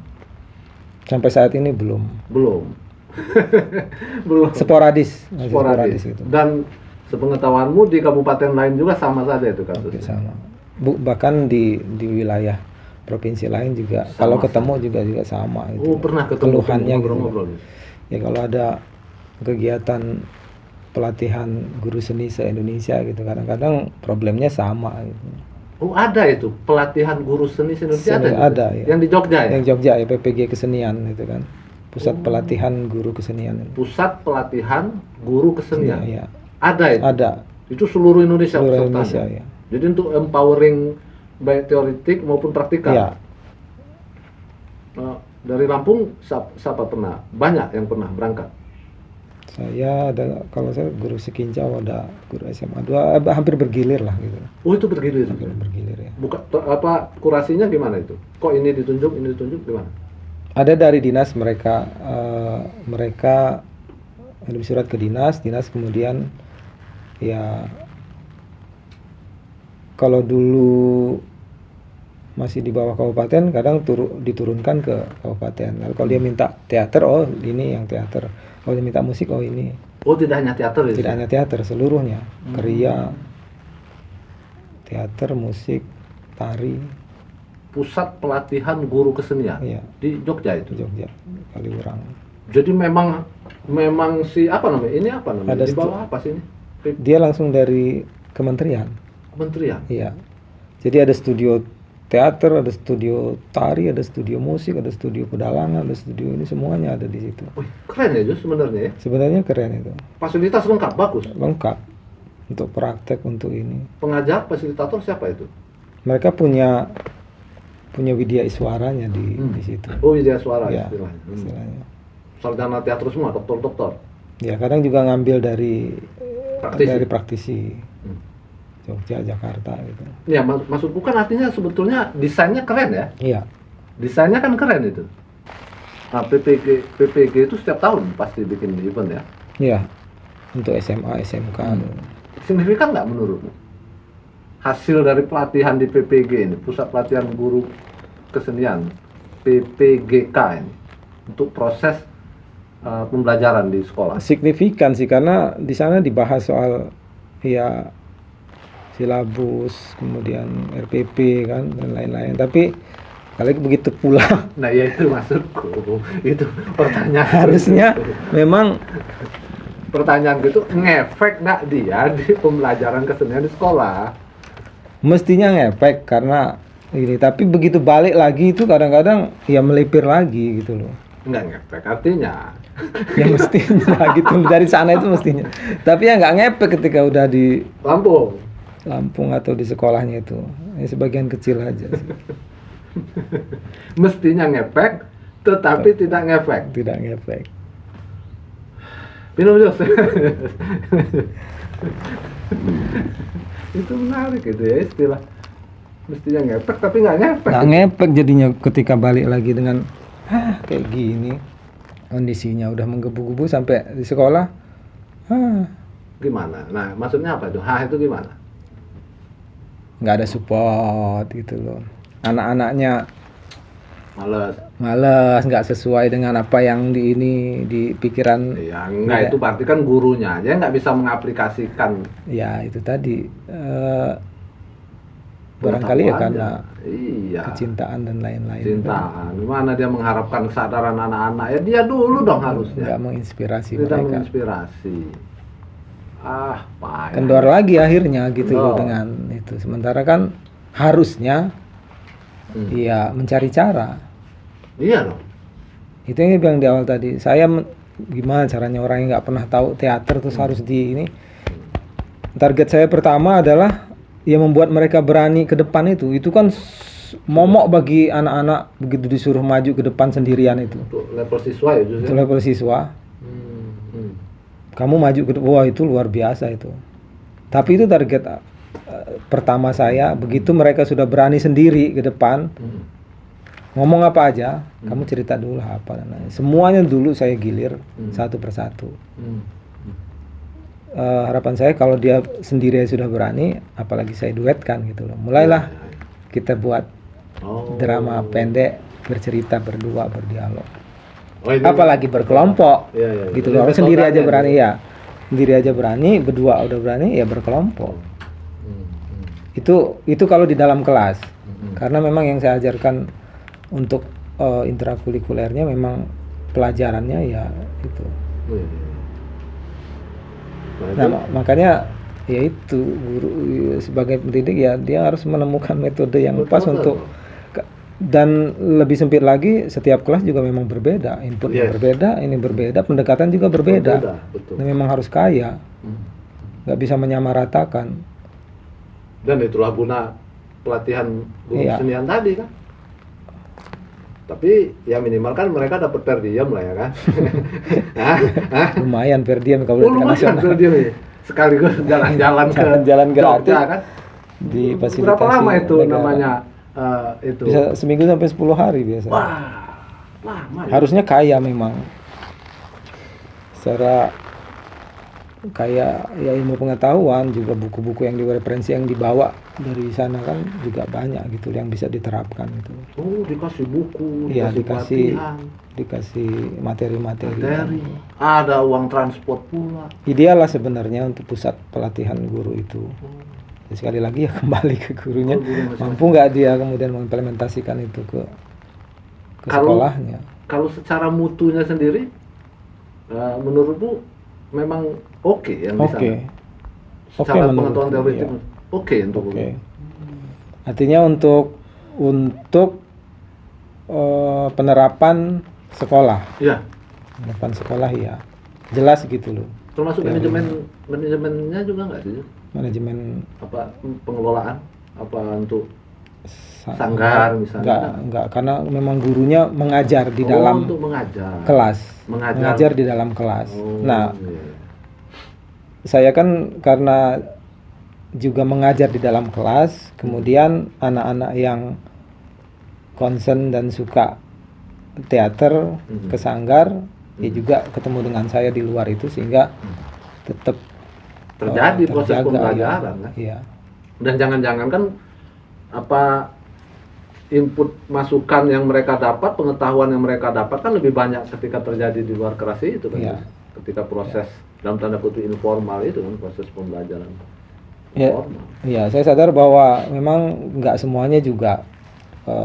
Sampai saat ini belum. Belum. Belum. Sporadis, masih Sporadis. gitu. Dan sepengetahuanmu di kabupaten lain juga sama saja itu Oke, kasusnya. sama. Bahkan di wilayah provinsi lain juga kalau ketemu juga sama itu. Oh, pernah ketemu keluhannya gitu. ngobrol-ngobrol. Ya kalau ada kegiatan pelatihan guru seni se-Indonesia gitu. Kadang-kadang problemnya sama gitu. Oh, ada itu pelatihan guru seni Indonesia ada, Ada ya. Yang di Jogja ya? Yang Jogja ya, PPG Kesenian itu kan. Pusat pelatihan guru kesenian. Pusat pelatihan guru kesenian. Iya, iya. Ada itu. Ada. Itu seluruh Indonesia Seluruh pesertanya? Indonesia ya. Jadi untuk empowering baik teoretik maupun praktikal. Iya. Dari Lampung siapa pernah? Banyak yang pernah berangkat. Saya ada, kalau saya guru Sekincau, ada guru SMA 2, hampir bergilir lah gitu. Oh, itu bergilir. Hampir bergilir ya. Kurasinya gimana itu? Kok ini ditunjuk gimana? Ada dari dinas mereka kirim surat ke dinas kemudian ya, kalau dulu masih di bawah kabupaten kadang diturunkan ke kabupaten. Lalu kalau dia minta teater, oh ini yang teater. Kalau dia minta musik, oh ini. Oh, tidak hanya teater ya? Tidak hanya teater, seluruhnya. Kriya, teater, musik, tari. Pusat pelatihan guru kesenian. Iya. Di Jogja itu. Jogja, Kaliurang. Jadi memang si apa namanya? Ini apa namanya? Ada Di bawah apa sih ini? Dia langsung dari kementerian. Kementerian. Iya. Jadi ada studio teater, ada studio tari, ada studio musik, ada studio pedalangan, ada studio ini, semuanya ada di situ. Wih, keren ya Jus sebenarnya ya. Sebenarnya keren itu. Fasilitas lengkap, bagus. Lengkap untuk praktek, untuk ini. Pengajar, fasilitator siapa itu? Mereka punya widya iswaranya di situ. Oh, widya suara Ya, istilahnya. istilahnya. Sarjana teater semua, doktor-doktor. Ya, kadang juga ngambil dari Praktisi. praktisi. Hmm. Jogja, Jakarta gitu. Ya, maksudku kan artinya sebetulnya desainnya keren ya. Iya. Desainnya kan keren itu. Nah, PPG itu setiap tahun pasti bikin event ya. Iya. Untuk SMA, SMK. Signifikan nggak menurutmu hasil dari pelatihan di PPG ini, Pusat Pelatihan Guru Kesenian, PPGK ini, untuk proses pembelajaran di sekolah? Signifikan sih, karena di sana dibahas soal ya silabus, kemudian RPP kan, dan lain-lain. Tapi kalau begitu pulang, Nah, ya itu maksudku. Itu pertanyaan. harusnya memang Pertanyaan gitu, ngefek nggak dia di pembelajaran kesenian di sekolah? mestinya ngefek karena ini. Tapi begitu balik lagi itu kadang-kadang ya melipir lagi gitu loh. Nggak ngefek, artinya. Ya mestinya gitu, dari sana itu mestinya. Tapi ya nggak ngefek ketika udah di Lampung. atau di sekolahnya itu. Ya sebagian kecil aja sih. Mestinya ngefek, tetapi tidak ngefek. Tidak ngefek. Minum Jos. Itu menarik itu ya istilah. Mestinya ngefek tapi nggak ngefek. Nggak ngefek jadinya ketika balik lagi dengan kayak gini. Kondisinya udah menggebu-gebu sampai di sekolah. Gimana? Nah, maksudnya apa itu? Itu gimana? Nggak ada support gitu loh. Anak-anaknya Males. nggak sesuai dengan apa yang di pikiran. Ya, enggak, itu berarti kan gurunya aja nggak bisa mengaplikasikan. Ya itu tadi barangkali ya karena kecintaan dan lain-lain. Cintaan. Gimana dia mengharapkan kesadaran anak-anak? Ya dia dulu dong harusnya. Nggak menginspirasi Tidak mereka. menginspirasi. Payah. Kendor lagi akhirnya gitu loh Kendor. dengan itu. Sementara kan harusnya ya mencari cara. Iya dong. Itu yang bilang di awal tadi. Saya gimana caranya orang yang nggak pernah tahu teater terus harus di ini. Target saya pertama adalah ya membuat mereka berani ke depan itu. Itu kan momok bagi anak-anak begitu disuruh maju ke depan sendirian itu. Untuk level siswa ya justru. Itu level siswa. Kamu maju ke depan, wah itu luar biasa itu. Tapi itu target pertama saya. Begitu mereka sudah berani sendiri ke depan, ngomong apa aja, kamu cerita dulu lah apa dan lain. Semuanya dulu saya gilir satu persatu. Harapan saya kalau dia sendiri sudah berani, apalagi saya duetkan gitu loh. Mulailah kita buat drama pendek, bercerita berdua, berdialog. Apalagi berkelompok, gitu loh. Orang sendiri aja berani ya, sendiri aja berani, berdua udah berani ya berkelompok. Itu kalau di dalam kelas, karena memang yang saya ajarkan untuk intrakurikulernya memang pelajarannya ya itu. Nah, makanya ya itu guru sebagai pendidik ya dia harus menemukan metode yang pas untuk dan lebih sempit lagi setiap kelas juga memang berbeda, inputnya berbeda, ini berbeda, pendekatan juga berbeda. Betul. Dan memang harus kaya, nggak bisa menyamaratakan. Dan itulah guna pelatihan guru kesenian tadi kan. Tapi ya minimal kan mereka dapat per diem lah ya kan. Lumayan per diem kalau di nasional. Per diem ya. Sekaligus jalan-jalan ke gratis Jogja kan. Di fasilitasi berapa lama itu negara. Namanya itu? Bisa seminggu sampai 10 hari biasa. Wah, lama ya. Harusnya kaya memang. Secara kaya ya ilmu pengetahuan, juga buku-buku yang referensi yang dibawa dari sana kan juga banyak gitu yang bisa diterapkan gitu. Oh, dikasih buku, Iya, dikasih materi-materi. Ada uang transport pula. Ideal lah sebenarnya untuk pusat pelatihan guru itu. Ya, sekali lagi ya kembali ke gurunya, mampu nggak dia kemudian mengimplementasikan itu ke sekolahnya. Kalau secara mutunya sendiri, menurutmu memang oke yang di sana? Secara pengetahuan teori itu oke untuk guru. Artinya untuk penerapan sekolah. Iya. Penerapan sekolah ya jelas gitu loh. Termasuk manajemennya juga nggak sih? Manajemen apa pengelolaan apa untuk sanggar misalnya? Enggak, karena memang gurunya mengajar di dalam untuk mengajar. Kelas. Mengajar di dalam kelas. Nah, saya kan karena juga mengajar di dalam kelas, kemudian anak-anak yang concern dan suka teater ke sanggar, ya juga ketemu dengan saya di luar itu sehingga tetap terjadi proses pembelajaran kan? Iya. Dan jangan-jangan kan apa input masukan yang mereka dapat, pengetahuan yang mereka dapat kan lebih banyak ketika terjadi di luar kelas itu kan? Iya. Ketika proses dalam tanda kutip informal itu kan proses pembelajaran. Iya, saya sadar bahwa memang nggak semuanya juga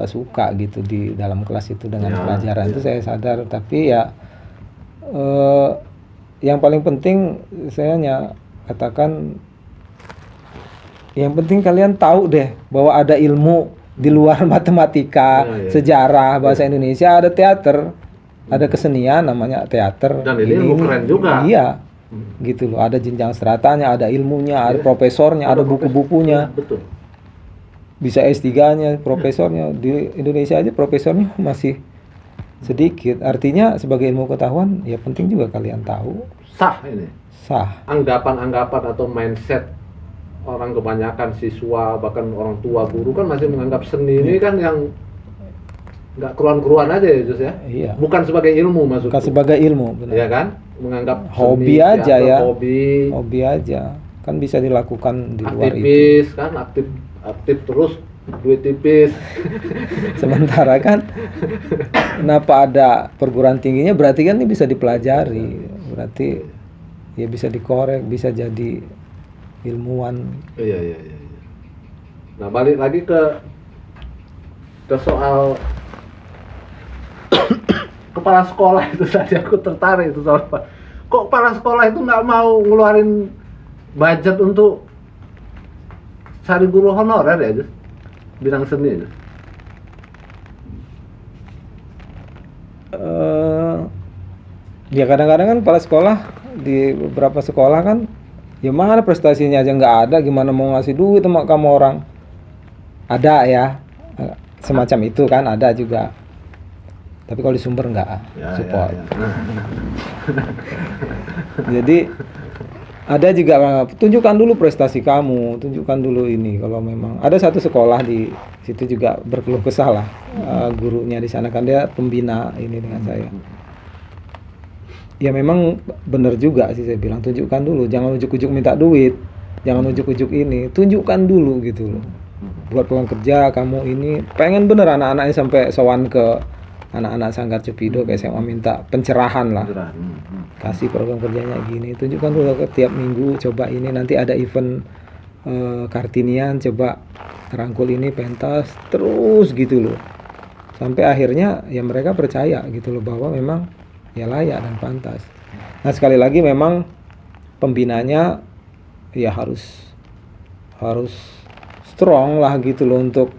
suka gitu di dalam kelas itu dengan pelajaran itu saya sadar, tapi ya yang paling penting saya katakan yang penting kalian tahu deh bahwa ada ilmu di luar matematika, sejarah, bahasa Indonesia, ada teater, ada kesenian namanya teater. Dan ini ilmu keren juga. Iya, gitu loh. Ada jenjang seratanya, ada ilmunya, ada profesornya, ada buku-bukunya. Betul. Bisa S3-nya, profesornya. Di Indonesia aja profesornya masih sedikit. Artinya sebagai ilmu pengetahuan ya penting juga kalian tahu. Sah ini. Sah. Anggapan-anggapan atau mindset orang kebanyakan siswa bahkan orang tua guru kan masih menganggap seni ini kan yang nggak keruan-keruan aja ya Jus ya. Iya. Bukan sebagai ilmu maksudku. Bukan sebagai ilmu, benar. Iya kan? Menganggap hobi seni, aja ya. Hobi aja. Kan bisa dilakukan di luar aktivis, itu. Kan aktif terus duit tipis. Sementara kan kenapa ada perguruan tingginya berarti kan ini bisa dipelajari. Berarti ya bisa dikorek, bisa jadi ilmuwan. Iya. Nah, balik lagi ke soal kepala sekolah itu tadi aku tertarik itu soal kok kepala sekolah itu nggak mau ngeluarin budget untuk cari guru honorer ya Jus? Bidang seni itu. Ya kadang-kadang kan kepala sekolah di beberapa sekolah kan ya mana prestasinya aja nggak ada, gimana mau ngasih duit sama kamu orang. Ada ya semacam itu kan, ada juga, tapi kalau di Sumber nggak support. Jadi ada juga tunjukkan dulu prestasi kamu, tunjukkan dulu ini. Kalau memang ada satu sekolah di situ juga berkeluh kesah lah, gurunya di sana kan dia pembina ini dengan saya. Ya memang benar juga sih saya bilang, tunjukkan dulu, jangan ujuk-ujuk minta duit, jangan ujuk-ujuk ini, tunjukkan dulu gitu loh. Buat peluang kerja kamu ini, pengen bener anak-anaknya sampai sowan ke anak-anak Sanggar Cepido kayak saya mau minta pencerahan lah, kasih program kerjanya gini, tunjukkan dulu ke tiap minggu, coba ini nanti ada event Kartinian, coba rangkul ini pentas terus gitu loh, sampai akhirnya ya mereka percaya gitu loh bahwa memang ya layak dan pantas. Nah sekali lagi memang pembinanya ya harus strong lah gitu loh untuk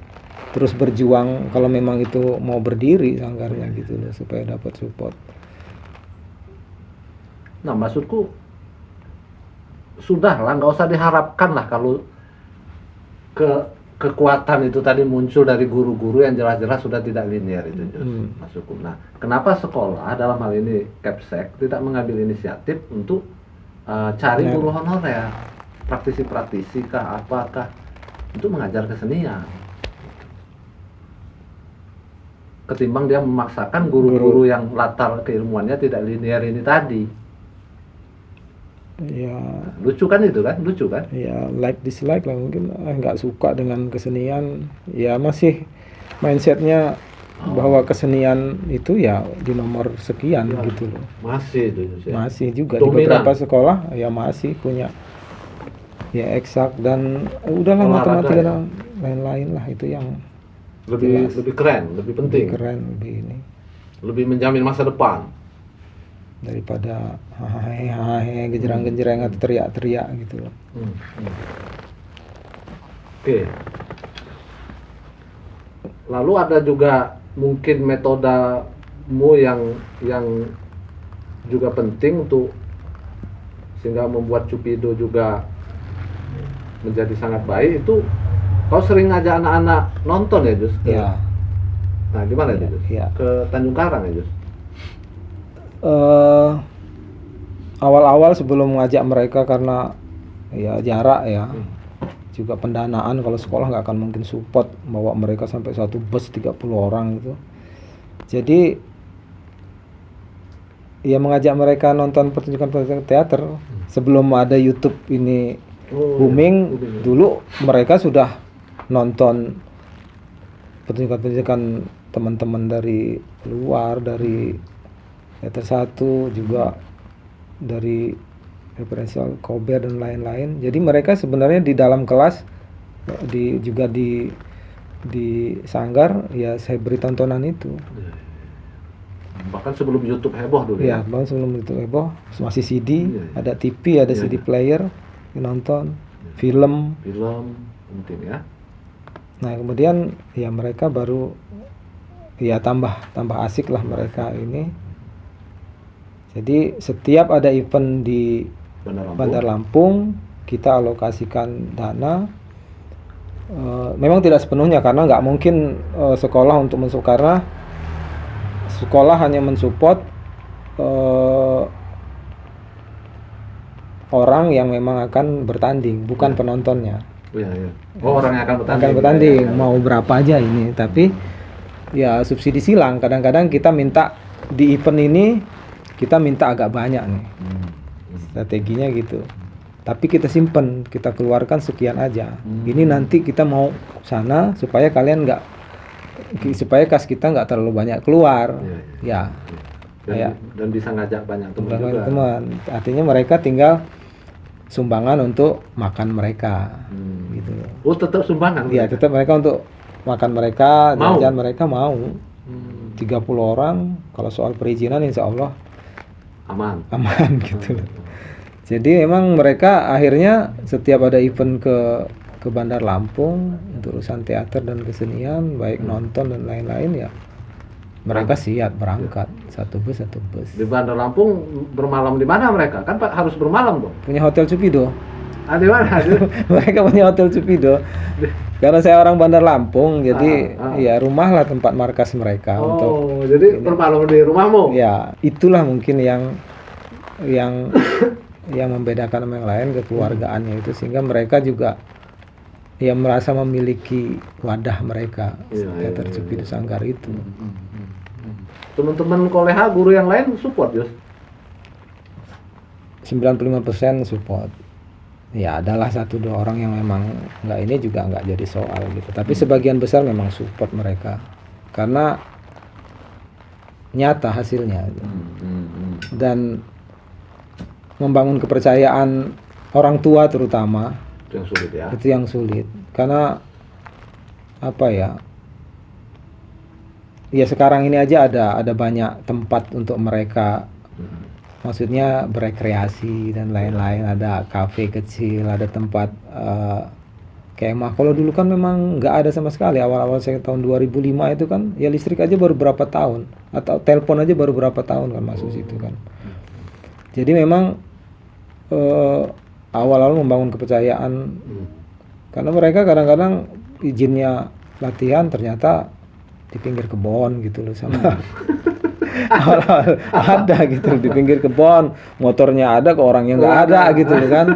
terus berjuang kalau memang itu mau berdiri sanggarnya gitu loh supaya dapat support. Nah, maksudku sudah lah, nggak usah diharapkan lah kalau kekuatan itu tadi muncul dari guru-guru yang jelas-jelas sudah tidak linear itu, maksudku. Nah, kenapa sekolah dalam hal ini Kepsek tidak mengambil inisiatif untuk cari guru honorer, praktisi-praktisi kah, apakah untuk mengajar kesenian, ketimbang dia memaksakan guru-guru yang latar keilmuannya tidak linear ini tadi. Ya Lucu kan itu kan, lucu kan? ya like dislike lah, mungkin nggak suka dengan kesenian, ya masih mindsetnya bahwa kesenian itu ya di nomor sekian Ya, gitu loh. masih itu ya. Masih juga di Dominan. beberapa sekolah ya masih punya ya eksak dan udahlah Olahraga matematika ya. dan lain-lain lah, itu yang lebih jelas. lebih keren, lebih penting, lebih keren, lebih ini lebih menjamin masa depan. daripada hahaha gejerang-gejerang atau teriak-teriak gitu loh. Oke. Lalu ada juga mungkin metodemu yang juga penting untuk sehingga membuat Cupido juga menjadi sangat baik, itu kau sering ngajak anak-anak nonton ya, Jus? Ya. Nah, gimana itu, Jus? Ya. Ke Tanjung Karang ya, Jus? Awal-awal sebelum mengajak mereka karena ya jarak ya, juga pendanaan, kalau sekolah nggak akan mungkin support bawa mereka sampai satu bus 30 orang gitu. Jadi ya mengajak mereka nonton pertunjukan teater sebelum ada YouTube ini booming. Dulu mereka sudah nonton pertunjukan teman-teman dari luar, dari Teater 1 juga, dari referensial Kober dan lain-lain. Jadi mereka sebenarnya di dalam kelas juga di sanggar ya saya beri tontonan itu. Bahkan sebelum YouTube heboh dulu Ya, ya. bahkan sebelum itu heboh masih CD, Iya. ada TV, ada Iya, CD iya. player, nonton film. Film penting ya. Nah, kemudian ya mereka baru ya tambah asik lah mereka ini. Jadi setiap ada event di Bandar Lampung kita alokasikan dana. Memang tidak sepenuhnya karena nggak mungkin sekolah untuk mensupport, karena sekolah hanya mensupport orang yang memang akan bertanding, bukan penontonnya. Iya. Oh, orang yang akan bertanding. Akan bertanding mau berapa aja ini, tapi ya subsidi silang. Kadang-kadang kita minta di event ini kita minta agak banyak nih, strateginya gitu. Tapi kita simpen, kita keluarkan sekian aja. Ini nanti kita mau sana supaya kalian supaya kas kita nggak terlalu banyak keluar. Ya. Dan bisa ngajak banyak teman juga. Teman. Artinya mereka tinggal sumbangan untuk makan mereka, gitu. Oh, tetap sumbangan? Iya, tetap mereka untuk makan mereka, Mau? jajan mereka mau. 30 orang, kalau soal perizinan insya Allah Aman gitu. Jadi memang mereka akhirnya setiap ada event ke Bandar Lampung untuk urusan teater dan kesenian, baik nonton dan lain-lain ya, mereka siap berangkat satu bus. Di Bandar Lampung bermalam di mana mereka? Kan Pak harus bermalam dong. Punya hotel Cupido. Di mana? Mereka punya hotel Cupido. Karena saya orang Bandar Lampung, jadi ya rumah lah tempat markas mereka untuk. Jadi bermalam di rumahmu? Ya, itulah mungkin yang membedakan sama yang lain, kekeluargaannya itu, sehingga mereka juga ya merasa memiliki wadah mereka, teater Cupido Sanggar itu. Teman-teman koleha guru yang lain support, Yus? 95% support. Ya adalah 1-2 orang yang memang nggak, ini juga nggak jadi soal gitu. Tapi sebagian besar memang support mereka karena nyata hasilnya dan membangun kepercayaan orang tua terutama. Itu yang sulit ya. Itu yang sulit karena apa ya? Ya sekarang ini aja ada banyak tempat untuk mereka maksudnya berekreasi dan lain-lain, ada kafe kecil, ada tempat kemah. Kalau dulu kan memang nggak ada sama sekali. Awal-awal saya tahun 2005 itu kan ya listrik aja baru berapa tahun, atau telepon aja baru berapa tahun kan masuk situ kan. Jadi memang awal-awal membangun kepercayaan, karena mereka kadang-kadang izinnya latihan ternyata di pinggir kebun gitu loh sama awal-awal ada gitu di pinggir kebun, motornya ada kok orangnya nggak ada gitu loh kan.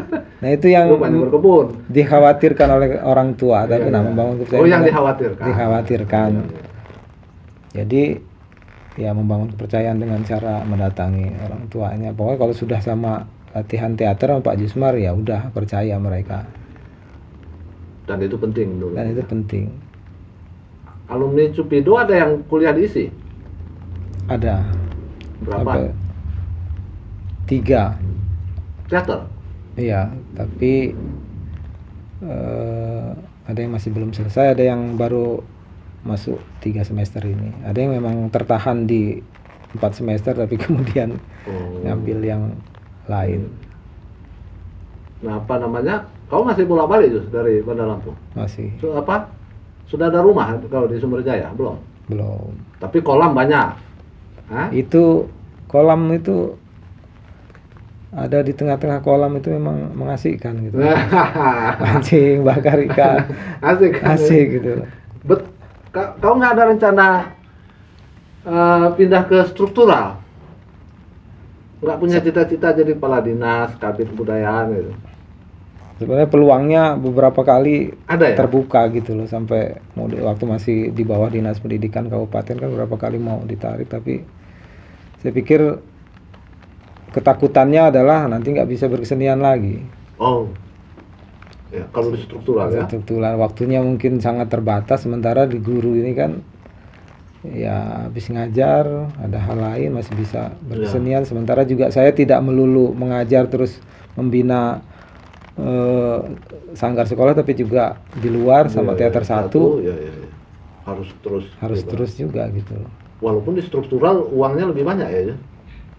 Nah itu yang berkebun dikhawatirkan oleh orang tua, tapi nah membangun kepercayaan yang dengan- dikhawatirkan. dikhawatirkan. Jadi ya membangun kepercayaan dengan cara mendatangi orang tuanya. Pokoknya kalau sudah sama latihan teater sama Pak Jusmar ya udah percaya mereka, Dan itu penting dulu. dan itu penting. Alumni Cupido ada yang kuliah di ISI? Ada Berapa? sampai 3. Teater? Iya, tapi ada yang masih belum selesai, ada yang baru masuk 3 semester ini. Ada yang memang tertahan di 4 semester tapi kemudian ngambil yang lain. Nah, apa namanya? Kamu masih bolak-balik Jus dari Bandar Lampung? Masih Sudah ada rumah kalau di Sumberjaya? Belum. belum. Tapi kolam banyak. Hah? Itu kolam itu ada di tengah-tengah kolam itu memang mengasihkan gitu. Mancing, bakar ikan, Asik. asik gitu. Kau nggak ada rencana pindah ke struktural? Nggak punya cita-cita jadi kepala dinas, kabit kebudayaan gitu? Sebenarnya peluangnya beberapa kali Ada ya? terbuka gitu loh, sampai waktu masih di bawah Dinas Pendidikan Kabupaten kan beberapa kali mau ditarik, tapi saya pikir ketakutannya adalah nanti nggak bisa berkesenian lagi. Oh, ya kalau di struktural ya. Struktural waktunya mungkin sangat terbatas, sementara di guru ini kan ya habis ngajar ada hal lain masih bisa berkesenian. Sementara juga saya tidak melulu mengajar terus membina sanggar sekolah, tapi juga di luar sama teater satu. Ya. Harus terus juga gitu. Walaupun di struktural uangnya lebih banyak ya.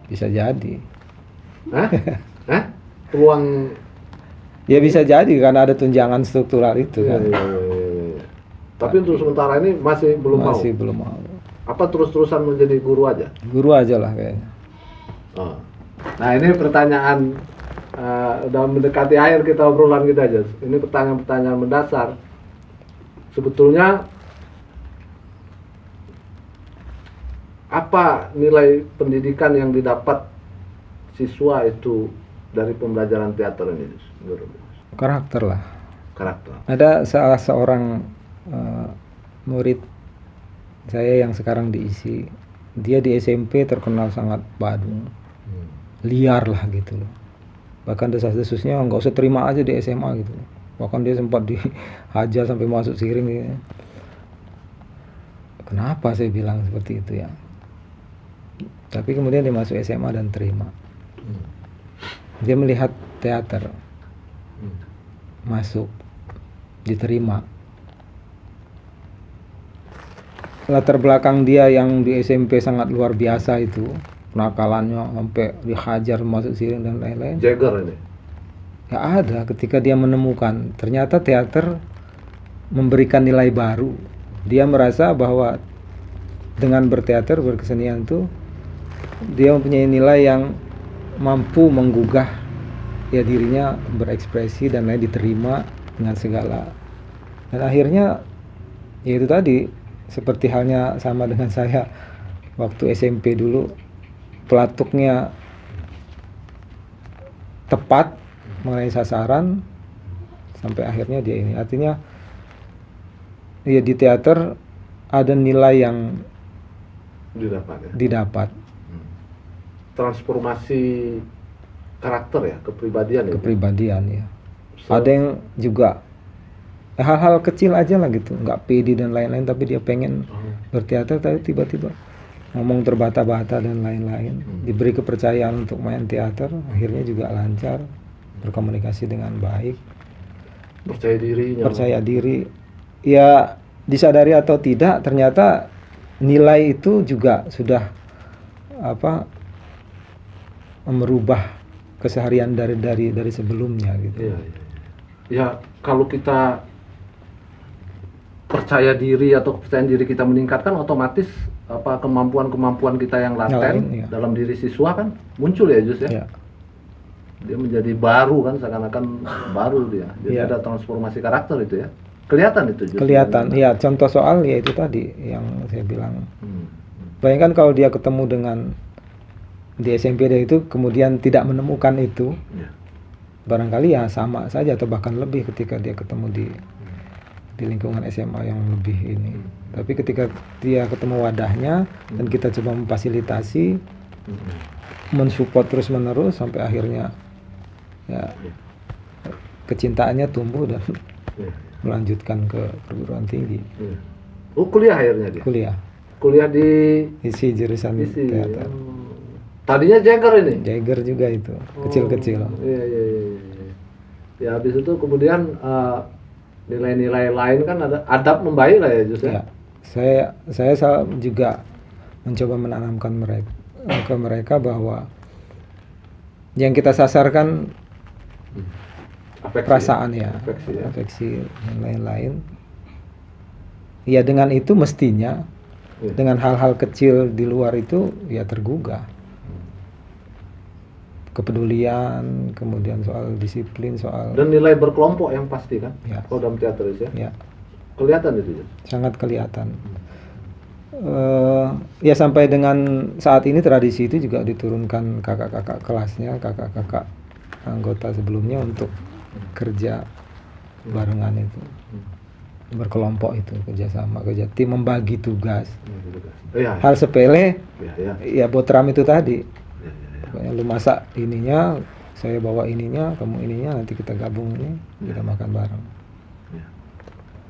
Bisa jadi. Hah? Peluang Ya bisa jadi karena ada tunjangan struktural itu kan. ya. Tapi untuk sementara ini masih belum mau. Masih belum mau. Apa terus-terusan menjadi guru aja? Guru aja lah kayaknya. Oh. Nah, ini pertanyaan udah mendekati akhir kita obrolan kita aja. Ini pertanyaan-pertanyaan mendasar. Sebetulnya apa nilai pendidikan yang didapat siswa itu dari pembelajaran teater ini, menurut? Karakter lah. Karakter. Ada salah seorang murid saya yang sekarang diisi, dia di SMP terkenal sangat badung, liar lah gitu loh. Bahkan desas-desusnya nggak usah terima aja di SMA gitu. Bahkan dia sempat dihajar sampai masuk siring gitu. Kenapa saya bilang seperti itu ya? Tapi kemudian dia masuk SMA dan terima. Dia melihat teater, masuk, diterima. Latar belakang dia yang di SMP sangat luar biasa itu, nakalannya sampai dihajar masuk siring dan lain-lain. Jagger ini. Ya ada ketika dia menemukan ternyata teater memberikan nilai baru. Dia merasa bahwa dengan berteater, berkesenian itu dia mempunyai nilai yang mampu menggugah ya dirinya berekspresi dan lain, diterima dengan segala. Dan akhirnya ya itu tadi, seperti halnya sama dengan saya waktu SMP dulu, pelatuknya tepat mengenai sasaran sampai akhirnya dia ini. Artinya ya di teater ada nilai yang didapat. Transformasi karakter ya, kepribadian ya. Ada yang juga hal-hal kecil aja lah gitu, nggak pede dan lain-lain, tapi dia pengen berteater, tapi tiba-tiba ngomong terbata-bata dan lain-lain. Diberi kepercayaan untuk main teater, akhirnya juga lancar, berkomunikasi dengan baik, percaya diri. Ya disadari atau tidak, ternyata nilai itu juga sudah merubah keseharian dari sebelumnya gitu. Iya, iya. Ya kalau kita percaya diri atau kepercayaan diri kita meningkatkan, otomatis kemampuan kita yang laten lain, ya. dalam diri siswa kan muncul ya Jus ya. Ya. Dia menjadi baru kan, seakan-akan baru dia. Jadi Ya. ada transformasi karakter itu ya. Kelihatan itu Jus. Kelihatan. Ya, contoh soal ya itu tadi yang saya bilang. Hmm. Bayangkan kalau dia ketemu dengan di SMP dia itu kemudian tidak menemukan itu, Ya. barangkali ya sama saja atau bahkan lebih ketika dia ketemu di lingkungan SMA yang lebih ini. Tapi ketika dia ketemu wadahnya dan kita coba memfasilitasi, mensupport terus menerus sampai akhirnya ya kecintaannya tumbuh dan Ya. melanjutkan ke perguruan tinggi, Ya. Oh, kuliah akhirnya dia. kuliah Di isi jurusan isi. teater. Tadinya Jagger ini. Jagger juga itu, kecil-kecil. Oh, iya, iya, iya, iya. Ya habis itu kemudian nilai-nilai lain kan ada adab membaik lah ya Jus ya. Ya, saya juga mencoba menanamkan ke mereka bahwa yang kita sasarkan Afeksi, perasaan ya, afeksi, ya. afeksi dan lain-lain. Ya dengan itu mestinya Iya. dengan hal-hal kecil di luar itu ya tergugah. Kepedulian, kemudian soal disiplin, soal Dan nilai berkelompok yang pasti kan. Ya. Kalau dalam teater ya. ya Kelihatan itu Jus. sangat kelihatan. Ya sampai dengan saat ini tradisi itu juga diturunkan kakak-kakak kelasnya, kakak-kakak anggota sebelumnya untuk kerja barengan itu, berkelompok itu, kerja tim, membagi tugas. Iya. Hal sepele Iya, iya. ya botram itu tadi. Iya, iya, iya. Pokoknya lu masak ininya, saya bawa ininya, kamu ininya, nanti kita gabung ini, kita makan bareng. Ya.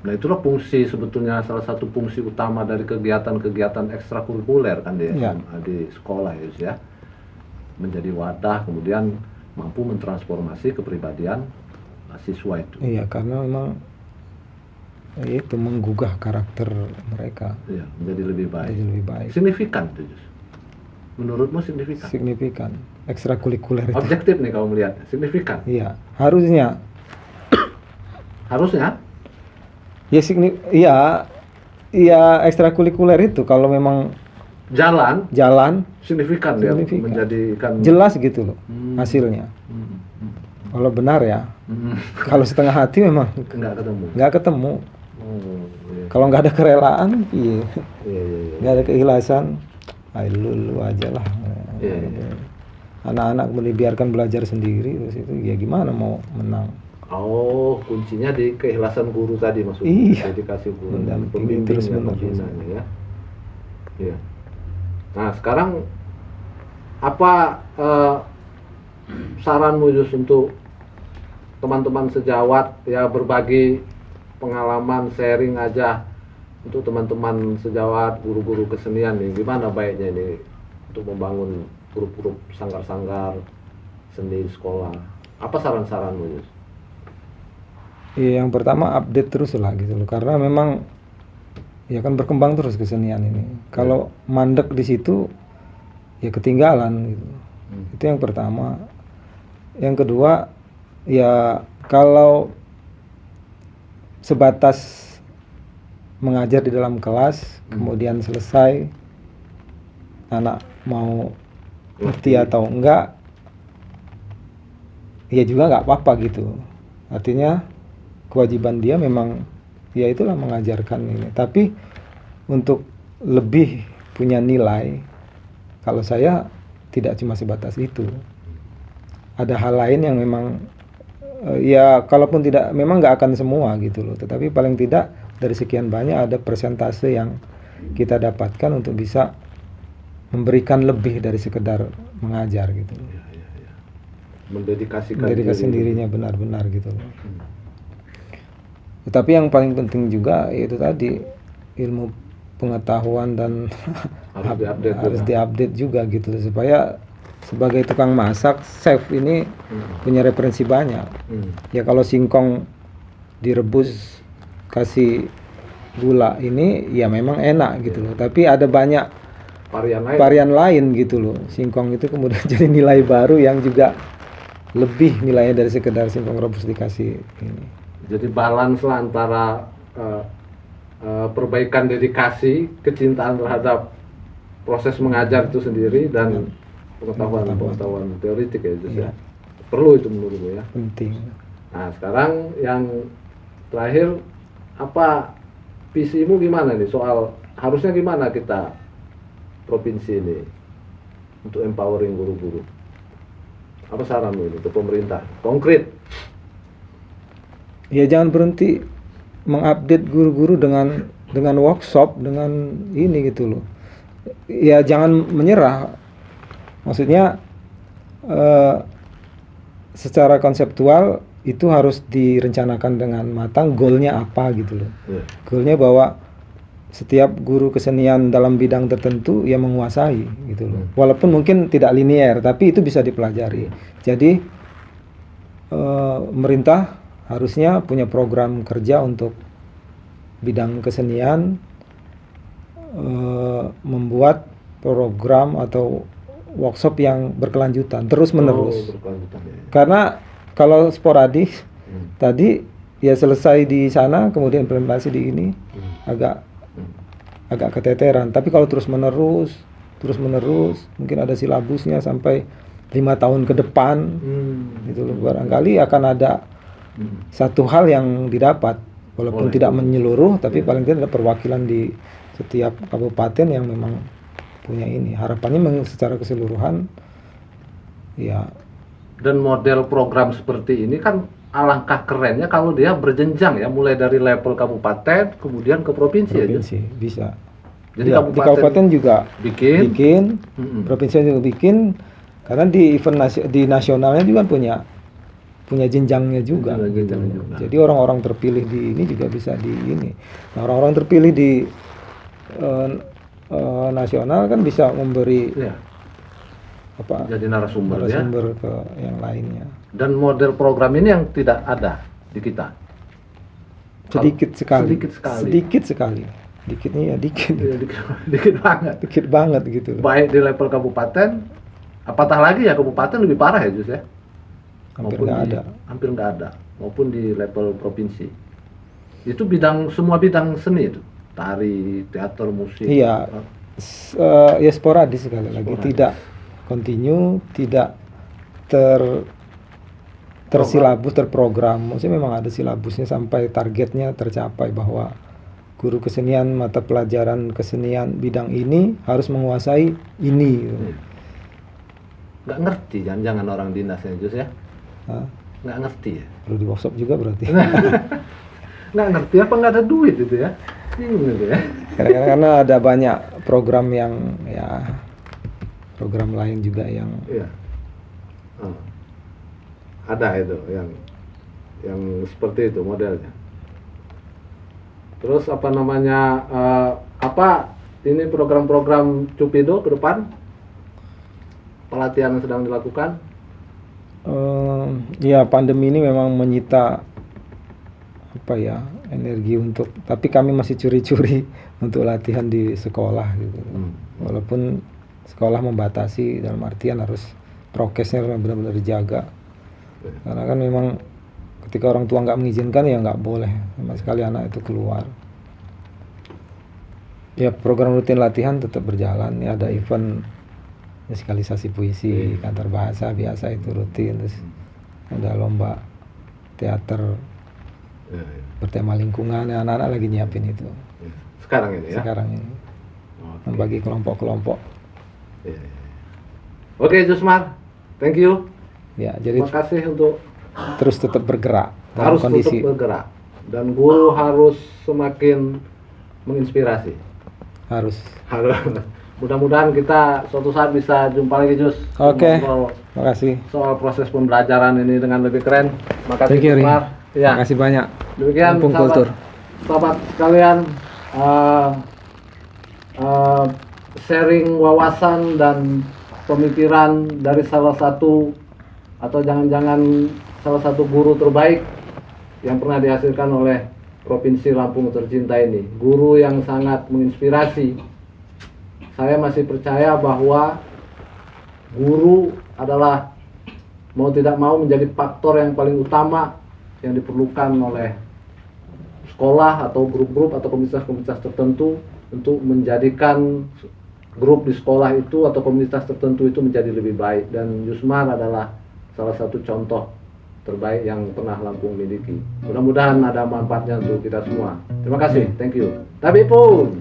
Nah itulah fungsi, sebetulnya salah satu fungsi utama dari kegiatan-kegiatan ekstrakurikuler kan Ya. di sekolah ya, Jus, ya. Menjadi wadah kemudian mampu mentransformasi kepribadian siswa itu. Iya, karena memang ya itu menggugah karakter mereka Iya, menjadi lebih baik. jadi lebih baik. Signifikan itu Jus. Menurutmu signifikan? Signifikan. Ekstrakurikuler itu. Objektif nih kamu melihat, signifikan. Iya, harusnya. Harusnya Iya ekstrakurikuler itu kalau memang jalan signifikan dia Signifikan. menjadikan jelas gitu loh Hmm. hasilnya. Hmm, hmm, Kalau benar ya. hmm. Kalau setengah hati memang Nggak ketemu. nggak ketemu. Iya. Kalau nggak ada kerelaan, iya. Iya, iya, iya. Nggak ada keikhlasan, ayo lu aja lah. Iya, iya. Anak-anak dibiarkan belajar sendiri terus itu ya gimana mau menang? Oh, kuncinya di keikhlasan guru tadi maksudnya. Iya. Dedikasi guru dan Mendampingi terus pembimbingnya, menerus. pembinanya ya. Iya. Nah, sekarang apa saranmu Jus untuk teman-teman sejawat ya, berbagi pengalaman, sharing aja untuk teman-teman sejawat guru-guru kesenian nih, gimana baiknya ini untuk membangun grup-grup sanggar-sanggar seni di sekolah. Apa saran-saranmu Jus? Iya, yang pertama update terus lah gitu loh, karena memang ya kan berkembang terus kesenian ini. Kalau mandek di situ ya ketinggalan gitu. Itu yang pertama. Yang kedua ya kalau sebatas mengajar di dalam kelas kemudian selesai anak mau ngerti atau enggak ya juga nggak apa-apa gitu. Artinya kewajiban dia memang ya itulah mengajarkan ini. Tapi untuk lebih punya nilai, kalau saya tidak cuma sebatas itu. Ada hal lain yang memang ya kalaupun tidak, memang nggak akan semua gitu loh. Tetapi paling tidak dari sekian banyak ada persentase yang kita dapatkan untuk bisa memberikan lebih dari sekedar mengajar gitu loh. Mendedikasikan Mendedikasikan dirinya benar-benar gitu loh. Tetapi yang paling penting juga yaitu tadi ilmu pengetahuan dan harus diupdate juga gitu loh, supaya sebagai tukang masak chef ini punya referensi banyak. Ya kalau singkong direbus kasih gula ini ya memang enak gitu loh, tapi ada banyak varian lain gitu loh. Singkong itu kemudian jadi nilai baru yang juga lebih nilainya dari sekedar singkong rebus dikasih ini. Jadi balance lah antara perbaikan dedikasi, kecintaan terhadap proses mengajar itu sendiri dan pengetahuan teoritik ya, Jus, ya. Perlu itu menurutmu ya. Penting. Nah sekarang yang terakhir, apa visimu gimana nih soal harusnya gimana kita provinsi ini untuk empowering guru-guru? Apa saranmu ini ke pemerintah konkret? Ya jangan berhenti mengupdate guru-guru dengan workshop, dengan ini gitu loh. Ya jangan menyerah. Maksudnya secara konseptual itu harus direncanakan dengan matang, goalnya apa gitu loh. Goalnya bahwa setiap guru kesenian dalam bidang tertentu yang menguasai gitu loh. Walaupun mungkin tidak linear, tapi itu bisa dipelajari. Jadi pemerintah harusnya punya program kerja untuk bidang kesenian, membuat program atau workshop yang berkelanjutan terus menerus. Karena kalau sporadis tadi ya selesai di sana kemudian implementasi di ini agak keteteran. Tapi kalau terus menerus mungkin ada silabusnya sampai 5 tahun ke depan gitu loh. Barangkali akan ada satu hal yang didapat walaupun tidak menyeluruh, tapi paling tidak ada perwakilan di setiap kabupaten yang memang punya ini. Harapannya secara keseluruhan ya. Dan model program seperti ini kan alangkah kerennya kalau dia berjenjang ya, mulai dari level kabupaten kemudian ke provinsi aja. Bisa. Jadi ya, di kabupaten juga bikin. Provinsi juga bikin, karena di event di nasionalnya juga punya jenjangnya juga. Jadi orang-orang terpilih di ini juga bisa di ini. Nah, orang-orang terpilih di nasional kan bisa memberi jadi narasumber ke yang lainnya. Dan model program ini yang tidak ada di kita. Sedikit sekali. Dikitnya ya dikit. Dikit banget gitu. Baik di level kabupaten, apatah lagi ya kabupaten lebih parah ya Jus ya. Hampir nggak ada. Maupun di level provinsi. Itu semua bidang seni itu, tari, teater, musik. Iya. Ya sporadis sekali lagi, tidak continue, tidak tersilabus, terprogram. Maksudnya memang ada silabusnya sampai targetnya tercapai bahwa guru kesenian mata pelajaran kesenian bidang ini harus menguasai ini. Nggak ngerti jangan orang dinasnya Jus ya? Nggak ngerti ya? Perlu di workshop juga berarti. Nggak ngerti apa nggak ada duit itu ya? Bingung gitu ya? Karena ada banyak program yang ya program lain juga yang ada itu yang seperti itu modelnya. Terus apa namanya apa ini program-program Cupido ke depan, pelatihan yang sedang dilakukan? Ya pandemi ini memang menyita energi tapi kami masih curi-curi untuk latihan di sekolah gitu. Walaupun sekolah membatasi dalam artian harus prokesnya benar-benar dijaga. Karena kan memang ketika orang tua nggak mengizinkan ya nggak boleh sama sekali anak itu keluar. Ya program rutin latihan tetap berjalan. Ya ada event musikalisasi puisi, kantor bahasa biasa itu rutin. Terus ada lomba teater bertema lingkungan. Ya, anak-anak lagi nyiapin itu. Sekarang ini ya? Sekarang ini. Membagi kelompok-kelompok. Oke, Jusmar, thank you. Ya, jadi terima kasih untuk terus tetap bergerak dalam kondisi. Tetap bergerak dan guru harus semakin menginspirasi. Harus. Mudah-mudahan kita suatu saat bisa jumpa lagi Jus. Oke. Terima kasih. Soal proses pembelajaran ini dengan lebih keren. Makasih Jusmar. Ya. Terima kasih banyak. Demikian sahabat sekalian. Sharing wawasan dan pemikiran dari salah satu atau jangan-jangan salah satu guru terbaik yang pernah dihasilkan oleh Provinsi Lampung tercinta ini. Guru yang sangat menginspirasi saya masih percaya bahwa guru adalah mau tidak mau menjadi faktor yang paling utama yang diperlukan oleh sekolah atau grup-grup atau komunitas-komunitas tertentu untuk menjadikan grup di sekolah itu atau komunitas tertentu itu menjadi lebih baik, dan Yusmar adalah salah satu contoh terbaik yang pernah Lampung miliki. Mudah-mudahan ada manfaatnya untuk kita semua. Terima kasih, thank you. Tapi pun